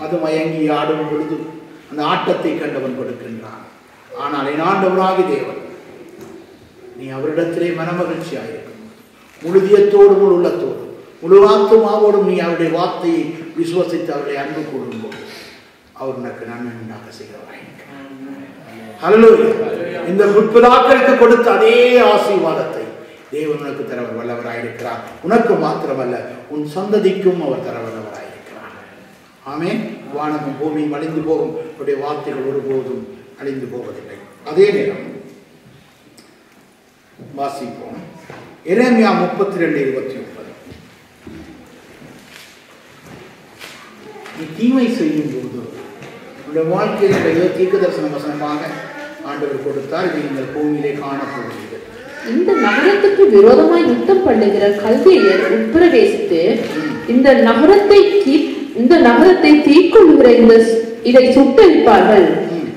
அது மயங்கி ஆடும் பொழுது அந்த ஆட்டத்தை கண்டவன் கொடுக்கின்றான். ஆனால் என் ஆண்டவராகிய தேவன் நீ அவரிடத்திலே மனமகிழ்ச்சியாயிருக்கும் முழுதியத்தோடு முழு உள்ளத்தோடு முழு ஆத்துமாவோடும் நீ அவருடைய வார்த்தையை விசுவசித்து அவருடைய அன்பு கூறும்போது அவர் உனக்கு நன்மை உண்டாக செய்கிறவராயிருக்கிறார். அல்லேலூயா. இந்த முற்பிதாக்களுக்கு கொடுத்த அதே ஆசீர்வாதத்தை தேவன் உனக்கு தர வல்லவராயிருக்கிறார். உனக்கு மாத்திரமல்ல உன் சந்ததிக்கும் அவர் தர வல்லவராயிருக்கிறார். ஆமென். வானமும் பூமியும் அழிந்து போகும், அவருடைய வார்த்தைகள் ஒருபோதும் அழிந்து போவதில்லை. அதே நேரம் வாசிப்போம் எரேமியா 32:29. நீ தீமை செய்யும் போது உங்களுடைய வாழ்க்கையில் தீர்க்க தரிசன வசனமாக ஆண்டவர் கொடுத்தார். இதை நீங்கள் பூமியிலே காணப்படுவீர்கள். இந்த நகரத்துக்கு விரோதமாய் யுத்தம் பண்ணுகிற கல்தேயர் உட்பிரவேசித்து இந்த நகரத்தை தீக்கொள்ளுகிற இதை சுட்டரிப்பார்கள்.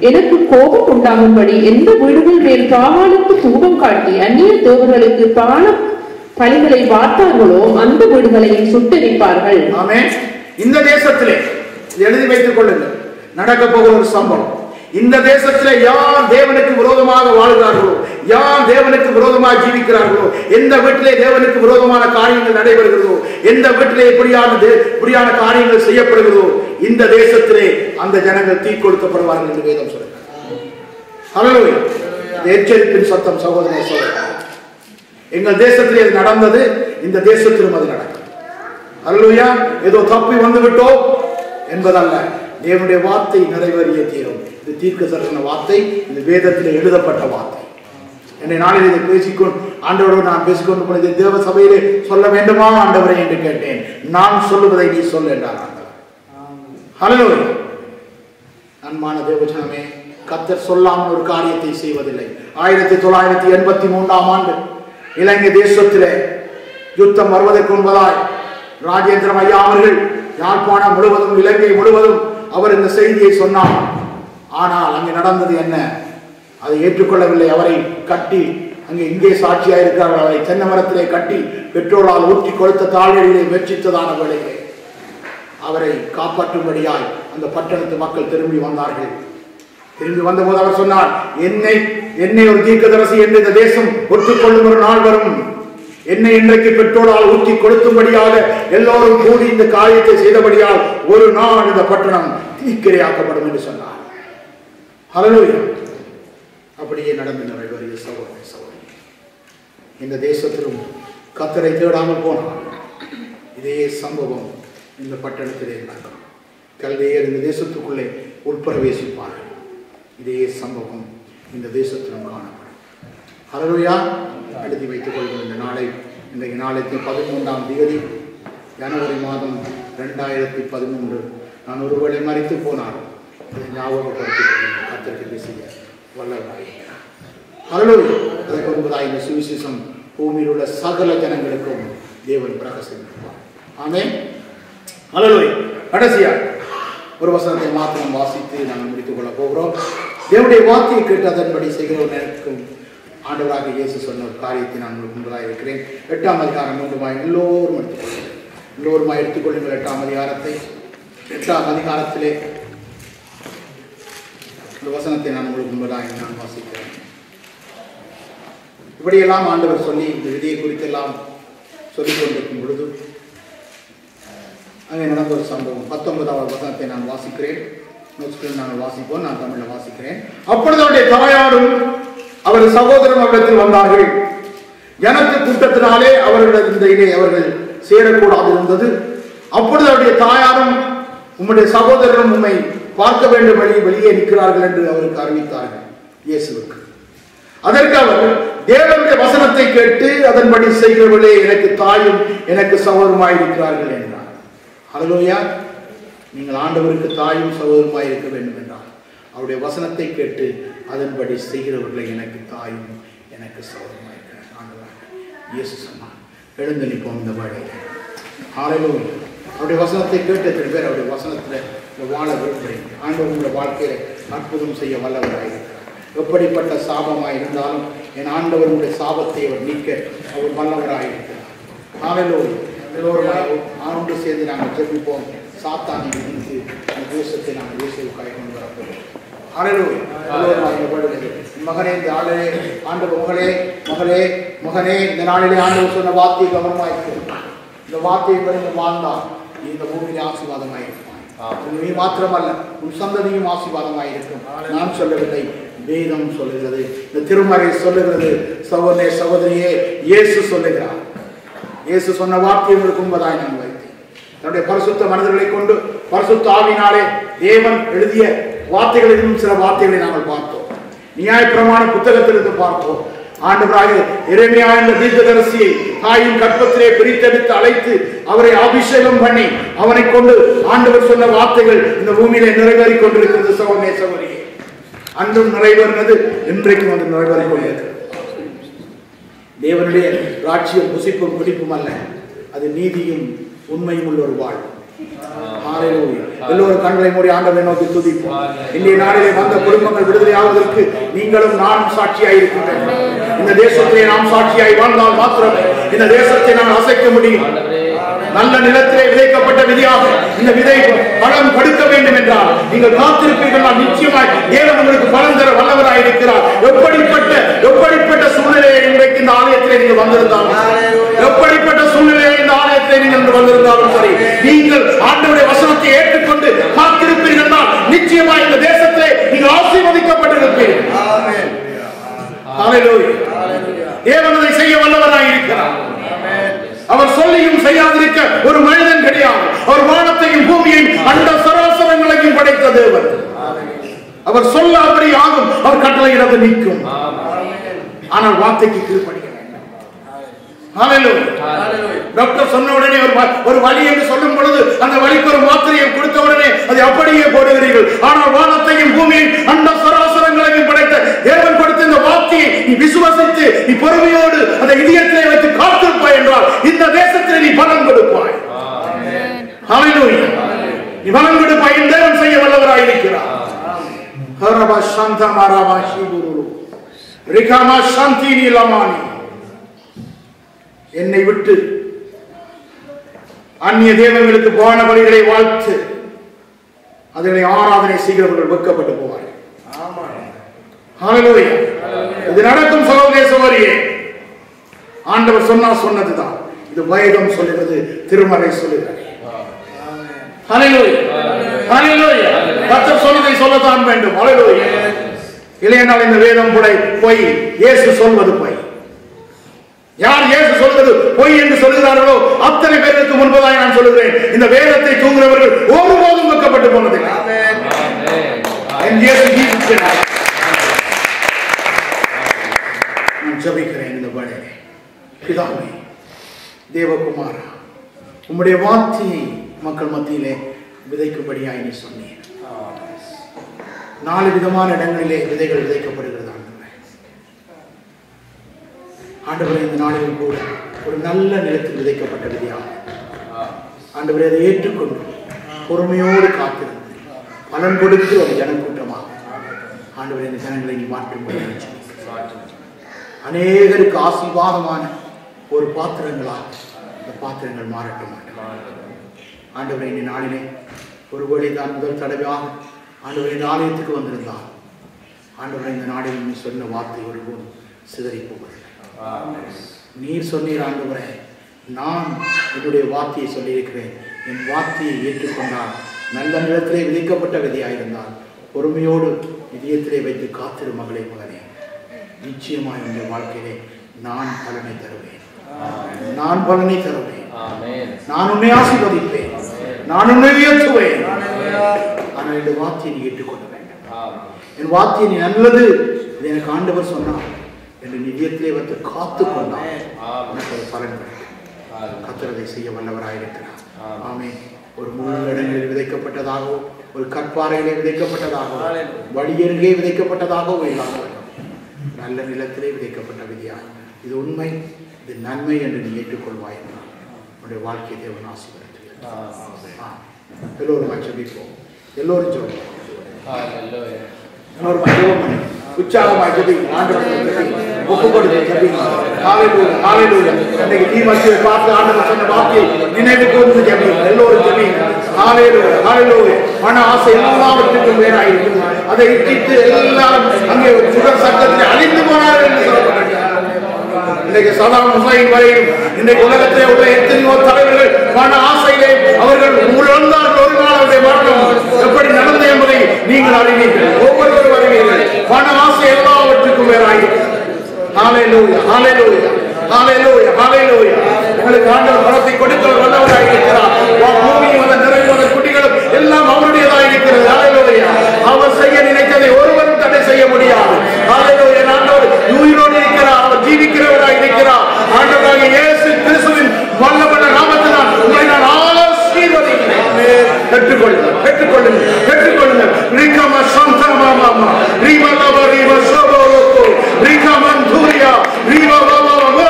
எனக்கு கோபம் உண்டாகும்படி எந்த வீடுகள் மேல் பாகாலுக்கு தூபம் காட்டி அந்நிய தேவர்களுக்கு பான பலிகளை வார்த்தார்களோ அந்த வீடுகளையும் சுட்டரிப்பார்கள். ஆமென். இந்த தேசத்திலே எழுதி வைத்துக் கொள்ளுங்கள், நடக்க போகிற ஒரு சம்பவம். இந்த தேசத்திலே யார் தேவனுக்கு விரோதமாக வாழ்கிறார்களோ, யார் தேவனுக்கு விரோதமாக ஜீவிக்கிறார்களோ, எந்த வீட்டிலே தேவனுக்கு விரோதமான காரியங்கள் நடைபெறுகிறதோ, எந்த வீட்டிலே இப்படியான காரியங்கள் செய்யப்படுகிறதோ, இந்த தேசத்திலே அந்த ஜனங்கள் தீ கொடுக்கப்படுவார்கள் என்று வேதம் சொல்லுகிறது. ஹல்லேலூயா. எச்சரிப்பின் சத்தம் சகோதர சகோதரர். எங்கள் தேசத்திலே அது நடந்தது, இந்த தேசத்திலும் அது நடக்கும். ஹல்லேலூயா. ஏதோ தப்பி வந்து விட்டோம் என்பதல்ல, தேவனுடைய வார்த்தை நிறைவேறிய தீரும். இது தீர்க்கதரிசன வார்த்தை, இது வேதத்தில் எழுதப்பட்ட வார்த்தை. என்னை நாளில் இதை பேசிக்கொண்டு ஆண்டவரோடு நான் பேசிக்கொண்டு போனது தேவ சபையிலே சொல்ல வேண்டுமா ஆண்டவரே என்று கேட்டேன். நான் சொல்லுவதை நீ சொல் என்றார் ஆண்டவர். ஹல்லேலூயா. அன்பான தேவஜனமே, கர்த்தர் சொல்லாமல் ஒரு காரியத்தை செய்வதில்லை. 1983 ஆண்டு இலங்கை தேசத்திலே யுத்தம் வருவதற்கு முன்பதாய் ராஜேந்திரம் ஐயா அவர்கள் யாழ்ப்பாணம் முழுவதும், இலங்கை முழுவதும் அவர் இந்த செய்தியை சொன்னார். ஆனால் அங்கே நடந்தது என்ன? அதை ஏற்றுக்கொள்ளவில்லை. அவரை கட்டி இங்கே சாட்சியாக இருக்கிறார்கள். அவரை தென்னை மரத்திலே கட்டி பெட்ரோலால் ஊற்றி கொடுத்த தாழ்வழியிலே முயற்சித்ததான வேளையிலே அவரை காப்பாற்றும்படியாய் அந்த பட்டணத்து மக்கள் திரும்பி வந்தார்கள். திரும்பி வந்தபோது அவர் சொன்னார், என்னை ஒரு தீர்க்கதரிசி என்று இந்த தேசம் ஒற்றுக்கொள்ளும் ஒரு நாள் வரும். என்னை இன்றைக்கு பெட்ரோலால் ஊற்றி கொடுக்கும்படியாக எல்லோரும் கூடி இந்த காரியத்தை செய்தபடியால் ஒரு நாள் இந்த பட்டணம் தீக்கிரையாக்கப்படும் என்று சொன்னார். ஹல்லேலூயா. அப்படியே நடந்து நிறைவேறிய சகோதர சகோதரி. இந்த தேசத்திலும் கர்த்தரை தேடாமல் போனார். இதே சம்பவம் இந்த பட்டணத்திலே நடக்கும். கல்தையர் இந்த தேசத்துக்குள்ளே உட்பிரவேசிப்பார்கள். இதே சம்பவம் இந்த தேசத்திலும் காணப்படும். ஹல்லேலூயா. எழுதி வைத்துக் கொள்வோம். இந்த நாளை, இன்றைக்கு நாளைக்கு 13ஆம் தேதி ஜனவரி மாதம் 2013. நான் ஒருவேளை மறித்து போனார், அதை ஞாபகப்படுத்திக் கொள்வேன். கர்த்தருக்கு செய்ய வல்லவராயிருக்கிறார். ஹல்லேலூயா. அதற்கு முன்பதாக இந்த சுவிசேஷம் பூமியில் உள்ள சகல ஜனங்களுக்கும் தேவன் பிரகாசிப்பார். ஆமென். ஹல்லேலூயா. கடைசியாக ஒரு வசனத்தை மாத்திரம் வாசித்து நாங்கள் முடித்துக் கொள்ள போகிறோம். தேவனுடைய வார்த்தையை கேட்டு அதன்படி செய்கிறவர்களுக்கும் ஆண்டவராக இயேசு சொன்ன ஒரு காரியத்தை நான் முன்பதாக இருக்கிறேன். 8ஆம் அதிகாரம் 3 எல்லோரும் எடுத்துக்கொள்ளுங்கள். எல்லோருமாய் எடுத்துக்கொள்ளுங்கள். 8ஆம் அதிகாரத்தை. 8ஆம் அதிகாரத்திலே இந்த வசனத்தை நான் உங்களுக்கு முன்பதாக நான் வாசிக்கிறேன். இப்படியெல்லாம் ஆண்டவர் சொல்லி இந்த விதியை குறித்தெல்லாம் சொல்லிக் கொண்டிருக்கும் பொழுது அங்கே நடந்த ஒரு சம்பவம். 19ஆவது வசனத்தை நான் வாசிக்கிறேன். நாங்கள் வாசிப்போம். நான் தமிழில் வாசிக்கிறேன். அப்பொழுது அவருடைய தாயாரும் அவர் சகோதரன் அவரிடத்தில் வந்தார்கள். ஜனத்து கூட்டத்தினாலே அவர்களிடையே அவர்கள் சேரக்கூடாது இருந்தது. அப்பொழுது அவருடைய தாயாரும் உம்முடைய சகோதரரும் உம்மை பார்க்க வேண்டும் வெளியே நிற்கிறார்கள் என்று அவருக்கு அறிவித்தார்கள் இயேசுவுக்கு. அதற்கு அவர், தேவனுடைய வசனத்தை கேட்டு அதன்படி செய்கிறவர்களே எனக்கு தாயும் எனக்கு சகோதரமாய் இருக்கிறார்கள் என்றார். ஹல்லேலூயா. நீங்கள் ஆண்டவருக்கு தாயும் சகோதரமாய் இருக்க வேண்டும் என்றார். அவருடைய வசனத்தை கேட்டு அதன்படி செய்கிறவர்களை எனக்கு தாயும் எனக்கு சகோதரமாய் இருக்கிறார். ஆண்டவர் இயேசு சொன்னார். எழுந்து நிற்போம் இந்த வேளையில். ஹல்லேலூயா. அவருடைய வசனத்தை கேட்டு எத்தனை பேர் அவருடைய வசனத்தில் வாழ விரும்புகிறீங்க? ஆண்டவர் உங்களுடைய வாழ்க்கையில அற்புதம் செய்ய வல்லவராக இருக்கிறார். எப்படிப்பட்ட சாபமாக இருந்தாலும் என் ஆண்டவருடைய சாபத்தை அவர் நீக்க அவர் வல்லவராக இருக்கிறார். ஹல்லேலூயா. எல்லோரும் ஆண்டு சேர்ந்து நாங்கள் ஜெபிப்போம். சாத்தானை நீக்கி அந்த தேசத்தை நாங்கள் இயேசுவுக்காக கொண்டு வரப்போம். ஹல்லேலூயா. மகனே, இந்த ஆளே ஆண்டவர் மகனே இந்த நாளிலே ஆண்டவர் சொன்ன வார்த்தையை கவனமாயிருக்கும். இந்த வார்த்தையை பற்றி வாழ்ந்தால் இந்த பூமியிலே ஆசீர்வாதமாயிருக்கும். நீ மாத்திரமல்ல, உன் சந்ததியும் ஆசீர்வாதமாயிருக்கும். நான் சொல்லவில்லை, வேதம் சொல்லுகிறது, இந்த திருமறை சொல்லுகிறது. சகோதரனே சகோதரியே, இயேசு சொல்லுகிறார். இயேசு சொன்ன வார்த்தையை உங்களுக்கு உண்மைதாய் நான் வைத்தேன். தன்னுடைய பரிசுத்த மனிதர்களை கொண்டு பரிசுத்த ஆவியினாலே தேவன் எழுதிய வார்த்தைகளிலும் சில வார்த்தைகளை நாங்கள் பார்த்தோம். நியாயப்பிரமாண புத்தகத்திலிருந்து பார்த்தோம். ஆண்டவராக எரேமியா என்ற தீர்க்கதரிசியை தாயின் கற்பத்திலே பிரித்தெடுத்து அழைத்து அவரை அபிஷேகம் பண்ணி அவனை கொண்டு ஆண்டவர் சொன்ன வார்த்தைகள் இந்த பூமியிலே நிறைவேறிக் கொண்டிருக்கிறது. சகோதரனே சகோதரியே, அன்றும் நிறைவேறினது, இன்றைக்கும் அது நிறைவேறிக் கொண்டிருக்கிறது. தேவனுடைய ராட்சியம் புசிப்பும் பிடிப்பும் அல்ல, அது நீதியும் உண்மையும் உள்ள ஒரு வாழ்வு. எல்லோரும் கண்களை மூடி ஆண்டவரை நோக்கி துதிப்போம். இன்றைய நாளிலே வந்த குடும்பங்கள் விடுதலை ஆவதற்கு நீங்களும் நானும் சாட்சியாய் இருக்கின்றோம். இந்த தேசத்திலே நாம் சாட்சியாய் வாழ்ந்தால் மாத்திரமே இந்த தேசத்தை நாம் அசைக்க முடியும். நல்ல நிலத்திலே விதைக்கப்பட்ட விதையாக இந்த விதை பலன் கொடுக்க வேண்டும் என்றால் நீங்கள் காத்திருப்பீர்கள். நிச்சயமாய் தேவன் உங்களுக்கு பலன் தர வல்லவராய் இருக்கிறார். எப்படிப்பட்ட சூழ்நிலையை இன்றைக்கு இந்த ஆலயத்திலே நீங்கள் வந்திருந்தாலும், எப்படிப்பட்ட சூழ்நிலையை இந்த ஆலயத்திலே நீங்கள் வந்திருந்தாலும் சரி, நீங்கள் ஆண்டவருடைய வசனத்தை ஏற்றுக்கொண்டு காத்திருப்பீர்கள். நிச்சயமாய் இந்த தேசத்திலே நீங்கள் ஆசீர்வதிக்கப்பட்டிருப்பீர்கள். தேவன் அதை செய்ய வல்லவராய் இருக்கிறார். அவர் சொல்லியும் செய்யாதிருக்க ஒரு மனிதன் கிடையாது. அவர் வானத்தையும் பூமியையும் அண்ட சராசரங்களையும் படைத்த தேவன். அவர் சொல்ல அப்படி ஆகும், அவர் கட்டளையிடது நிற்கும். ஆனால் வார்த்தைக்கு கீழ்ப்படிய வேண்டும். டாக்டர் சொன்ன உடனே ஒரு வழி என்று சொல்லும் பொழுது அந்த வழிக்கு ஒரு மாத்திரையை கொடுத்த உடனே அதை அப்படியே போடுகிறீர்கள். ஆனால் வானத்தையும் பூமியையும் அண்ட சராசரங்களையும் படைத்த தேவன் கொடுத்த இந்த வார்த்தையை நீ விசுவாசித்து நீ பொறுமையோடு அந்த இதயத்திலே வைத்து காத்திருப்பாய் என்றால் இந்த தேசத்திலே நீ பலன் கொடுப்பாய். ஹல்லேலூயா. நீ பலன் கொடுப்பாய். தேவன் செய்ய வல்லவராய் இருக்கிறார். ஹரபா சாந்தா மாராபா ஷிபுரு ரிகாமா சாந்தி நீலமானி. என்னை விட்டு அந்நிய தேவங்களுக்கு போன பலிகளை வாழ்த்து அதனை ஆராதனை செய்கிறவர்கள் வெட்கப்பட்டு போவார்கள். ஹல்லேலூயா. இது நடக்கும் சகோதர சகோதரியே. ஆண்டவர் சொன்னதுதான். இது வேதம் சொல்லுகிறது, திருமறை சொல்லுகிறது. ஹல்லேலூயா. ஹல்லேலூயா. கர்த்தர் சொன்னதை சொல்லத்தான் வேண்டும். ஹல்லேலூயா. இல்லையென்றால் இந்த வேதம் பொய், இயேசு சொல்வது பொய். யார் இயேசு சொல்வது பொய் என்று சொல்கிறார்களோ அத்தனை பேருக்கு முன்பதாக நான் சொல்லுகிறேன், இந்த வேதத்தை தூங்குகிறவர்கள் ஒருபோதும் வெட்கப்பட்டு போனதில்லை. நான் ஜெபிக்கிறேன் இந்த வேளையிலே. பிதாவே, தேவகுமாரா, உம்முடைய வார்த்தையை மக்கள் மத்தியிலே விதைக்கும்படியாய் நீ சொன்னீர். 4 விதமான இடங்களிலே விதைகள் விதைக்கப்படுகிறது. ஆண்டவரே, இந்த நாளிலும் கூட ஒரு நல்ல நிலத்தில் விதைக்கப்பட்ட விதையாக ஆண்டவரே அதை ஏற்றுக்கொண்டு பொறுமையோடு காத்திருந்து பலன் கொடுத்து ஒரு ஜனக்கூட்டமாக ஆண்டவரே இந்த ஜனங்களை நீ மாற்றும்படி அநேகருக்கு ஆசீர்வாதமான ஒரு பாத்திரங்களாக இந்த பாத்திரங்கள் மாறட்டும். ஆண்டவரே, இந்த நாளிலே ஒருவேளை தான் முதல் தடவையாக ஆண்டவரே இந்த ஆலயத்துக்கு வந்திருந்தார். ஆண்டவரே, இந்த நாளில் நீ சொன்ன வார்த்தை ஒருபோதும் சிதறி போகிறது. நீர் சொன்னீர் ஆண்டவரே, நான் என்னுடைய வார்த்தையை சொல்லியிருக்கிறேன். என் வார்த்தையை ஏற்றுக்கொண்டால் நல்ல நிலத்திலே விதைக்கப்பட்ட விதையாயிருந்தால் பொறுமையோடு இதயத்திலே வைத்து காத்திரு மகளே மகனே, நிச்சயமாய் உங்கள் வாழ்க்கையிலே நான் பலனை தருவேன். நான் பலனை தருவேன். நான் உன்னை ஆசீர்வதிப்பேன். நான் உன்னை உயர்த்துவேன். ஆனால் இந்த வார்த்தையை நீ ஏற்றுக்கொள்ள வேண்டும். என் வார்த்தையை நீ நல்லது எனக்கு ஆண்டவர் சொன்னார் என்று நிதியத்திலே வந்து காத்து கொண்டால் எனக்கு ஒரு பலன் கிடைக்கும். கர்த்தரை செய்ய வல்லவராயிருக்கிறார். ஆமென். ஒரு முழு இடங்களில் விதைக்கப்பட்டதாகவோ, ஒரு கற்பாறையிலே விதைக்கப்பட்டதாகவோ, வழியருகே விதைக்கப்பட்டதாகவோ இல்லாமல் நல்ல நிலத்திலே விதைக்கப்பட்ட விதையாய் இது உண்மை, இது நன்மை என்று நீ ஏற்றுக்கொள்வாய் என்றால் உன்னுடைய வாழ்க்கையை தேவன் ஆசீர்வதிக்கிறார். எல்லோரும் ஜெபிப்போம். எல்லோரும் ஜெபிப்போம். உற்சாகமாய் ஜெபிப்போம். ஆண்டவரை ஒப்பு கொடுத்து ஜெபிப்போம். ஹல்லேலூயா. ஹல்லேலூயா. இன்னைக்கு தீமோத்தேயுவை பார்த்து ஆண்டவர் சொன்ன வார்த்தையை நினைவு கூர்ந்து ஜெபிப்போம். எல்லோரும் ஜெபிப்போம். ஹல்லேலூயா. ஹல்லேலூயா. மன ஆசை எல்லாவற்றுக்கும் வேறாய் இருக்கும். அதை இட்டித்து எல்லாரும் அங்கே சுடர் சத்தத்தில் அழிந்து போனார்கள் என்று சொல்லப்பட்டிருக்கிறது. இன்றைக்கு சதாம் ஹுசைன் வரையும் இன்றைக்கு உலகத்திலே உள்ள எத்தனையோ தலைவர்கள் மன ஆசையிலே அவர்கள் உழந்தார்கள். ஒரு நாள் அவருடைய மரணம் எப்படி நடந்தது என்பதை நீங்கள் அறிவீர்கள். ஒவ்வொருவரும் அறிவீர்கள். மன ஆசை எல்லாவற்றுக்கும் வேறாயிருக்கிறது. ஹல்லேலூயா. ஹல்லேலூயா. ஹல்லேலூயா. ஹல்லேலூயா. உங்களுக்கு ஆண்டவர் பலத்தை கொடுக்க வல்லவராய் இருக்கிறார். பூமியும் அந்த நிறைந்த குட்டிகளும் எல்லாம் அவருடையதாக இருக்கிறது. ஹல்லேலூயா. அவர் செய்ய நினைத்ததை ஒருவரும் தடை செய்ய முடியாது. ஹல்லேலூயா. ஆண்டவர் உயிரோடு இருக்கிறார். அவர் ஜீவிக்கிறவராய் இருக்கிறார். ஆண்டவராகிய இயேசு கிறிஸ்துவின் வல்லமையான நாமத்தினால் உங்களை நான் ஆசீர்வதிக்கிறேன். பெற்றுக்கொள்ளுங்கள். பெற்றுக்கொள்ளுங்கள். பெற்றுக்கொள்ளுங்கள். ரிகம சந்தமா மாமா ரிமலவ ரிவ சோபோலோகோ ரிகமந்துரியா ரிவ வவ வவ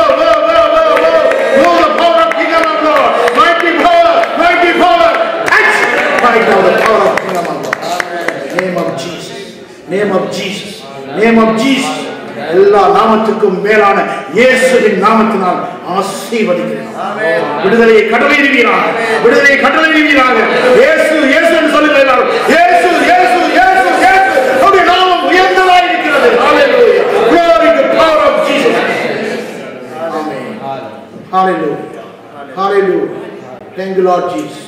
know the power of kingdom of God. Mighty power. Mighty power. Right now the power of kingdom of God. Name of Jesus. Name of Jesus. Name of Jesus. எல்லா நாமத்துக்கும் மேலான இயேசுவின் நாமத்தினால் ஆசீர்வதிக்கிறேன். விடுதலையை கட்டளையிடுவீராக, விடுதலையை கட்டளையிடுவீராக. இயேசு இயேசு என்று சொல்லுங்கள் எல்லாரும். இயேசு இயேசு இயேசு இயேசு. அவருடைய நாமம் உயர்ந்ததாய் இருக்கிறது. ஹalleluya. Glory to the power of Jesus. Amen. Hallelujah. Hallelujah. Thank you Lord Jesus.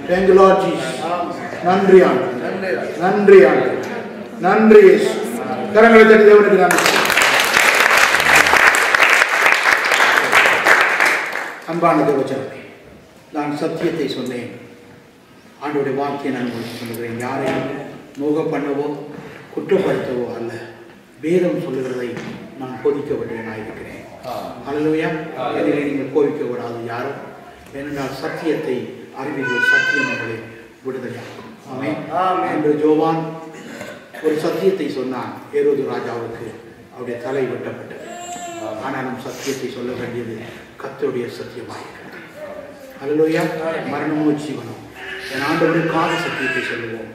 Thank you Lord Jesus. நன்றி ஆண்டவரே. நன்றி ஆண்டவரே. நன்றி இயேசு. கரங்களை தட்டி தேவனுக்கு நன்றி. அன்பான தேவஜனமே, நான் சத்தியத்தை சொன்னேன். ஆண்டவருடைய வார்த்தையை நான் உங்களுக்கு சொல்லுகிறேன். யாரையும் மோக பண்ணவோ குற்றப்படுத்தவோ அல்ல, வேதம் சொல்லுகிறதை நான் போதிக்க வேண்டியவனாயிருக்கிறேன். அல்லேலூயா. எனவே நீங்கள் கோபிக்க கூடாது யாரும். ஏனென்றால் சத்தியத்தை அறிவீர்கள், சத்தியம் உங்களை விடுதலையாகும். ஆமென். என்று யோவான் ஒரு சத்தியத்தை சொன்னான். ஏரோது ராஜாவுக்கு அவருடைய தலை வெட்டப்பட்டது. ஆனாலும் சத்தியத்தை சொல்ல வேண்டியது கர்த்தருடைய சத்தியமாயிருக்கிறது. அல்லேலூயா. மரணமோ ஜீவனோ என் ஆண்டவருக்காக சத்தியத்தை சொல்லுவோம்.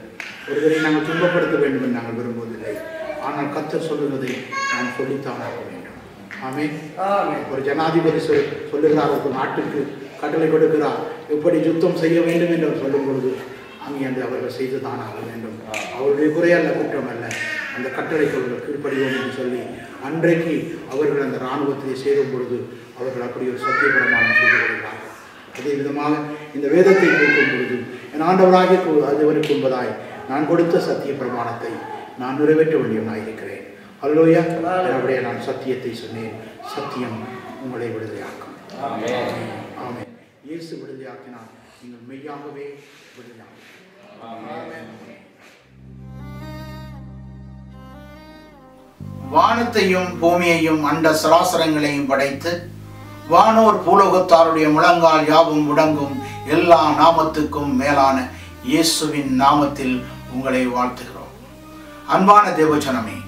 ஒருவரை நாங்கள் துன்பப்படுத்த வேண்டும் என்று நாங்கள் விரும்புவதில்லை. ஆனால் கர்த்தர் சொல்லுவதை நாம் சொல்லித்தான் ஆக வேண்டும். ஆமென். ஒரு ஜனாதிபதி சொல்லுகிறார், ஒரு நாட்டுக்கு கட்டளை கொடுக்கிறார், எப்படி யுத்தம் செய்ய வேண்டும் என்று அவர் சொல்லும் பொழுது அங்கே அந்த அவர்கள் செய்துதான் ஆக வேண்டும். அவருடைய குறையல்ல, குற்றம் அல்ல. அந்த கட்டளைக்கு அவர்கள் கீழ்ப்படிவோம் என்று சொல்லி அன்றைக்கு அவர்கள் அந்த இராணுவத்தை சேரும் பொழுது அவர்கள் அப்படி ஒரு சத்திய பிரமாணம் செய்து வருகிறார்கள். அதே விதமாக இந்த வேதத்தை கேட்கும் பொழுது என் ஆண்டவராகிய அதுவருக்கு என்பதாய் நான் கொடுத்த சத்திய பிரமாணத்தை நான் நிறைவேற்ற வேண்டியவனாயிருக்கிறேன். அல்லேலூயா. அப்படியே நான் சத்தியத்தை சொன்னேன். சத்தியம் உங்களை விடுதலையாக்கும். ஆமென். இயேசு விடுதலையாக்கினால் நீங்கள் மெய்யாகவே விடுதலையாகும். வானத்தையும் பூமியையும் அண்ட சராசரங்களையும் படைத்து வானோர் பூலோகத்தாருடைய முழங்கால் யாவும் முடங்கும் எல்லா நாமத்துக்கும் மேலான இயேசுவின் நாமத்தில் உங்களை வாழ்த்துகிறோம். அன்பான தேவஜனமே,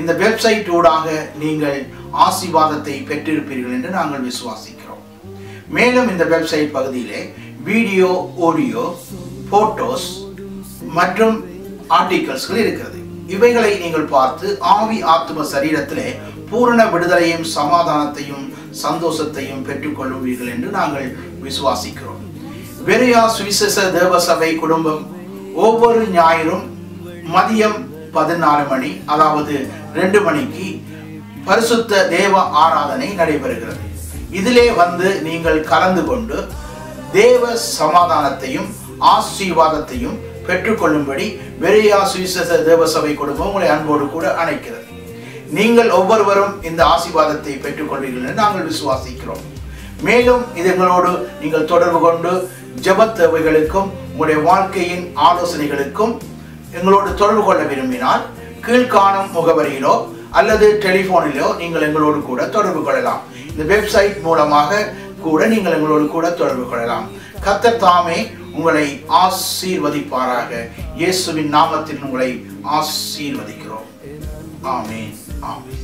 இந்த வெப்சைட் ஊடாக நீங்கள் ஆசீர்வாதத்தை பெற்றிருப்பீர்கள் என்று நாங்கள் விசுவாசிக்கிறோம். மேலும் இந்த வெப்சைட் பகுதியிலே வீடியோ, ஆடியோ, போட்டோஸ் மற்றும் ஆர்டிகல்ஸ்கள் இருக்கிறது. இவைகளை நீங்கள் பார்த்து ஆவி ஆத்தும சரீரத்திலே பூரண விடுதலையும் சமாதானத்தையும் சந்தோஷத்தையும் பெற்றுக்கொள்வீர்கள் என்று நாங்கள் விசுவாசிக்கிறோம். பெரியா சுவிசேஷ தேவசபை குடும்பம் ஒவ்வொரு ஞாயிறும் மதியம் 14 மணி, அதாவது 2 மணிக்கு பரிசுத்த தேவ ஆராதனை நடைபெறுகிறது. இதிலே வந்து நீங்கள் கலந்து கொண்டு தேவ சமாதானத்தையும் ஆசீர்வாதத்தையும் பெற்றுக்கொள்ளும்படி பெரியா சுவிசேஷ தேவசபை குடும்பம் உங்களை அன்போடு கூட அழைக்கிறது. நீங்கள் ஒவ்வொருவரும் இந்த ஆசீர்வாதத்தை பெற்றுக்கொள்வீர்கள் என்று நாங்கள் விசுவாசிக்கிறோம். மேலும் இதங்களோடு நீங்கள் தொடர்பு கொண்டு ஜெப தேவைகளுக்கும் உங்களுடைய வாழ்க்கையின் ஆலோசனைகளுக்கும் எங்களோடு தொடர்பு கொள்ள விரும்பினால் கீழ்காணும் முகவரியிலோ அல்லது டெலிபோனிலோ நீங்கள் எங்களோடு கூட தொடர்பு கொள்ளலாம். இந்த வெப்சைட் மூலமாக கூட நீங்கள் எங்களோடு கூட தொடர்பு கொள்ளலாம். கர்த்தர் தாமே உங்களை ஆசீர்வதிப்பாராக. இயேசுவின் நாமத்தில் உங்களை ஆசீர்வதிக்கிறோம். ஆமென். ஆமென்.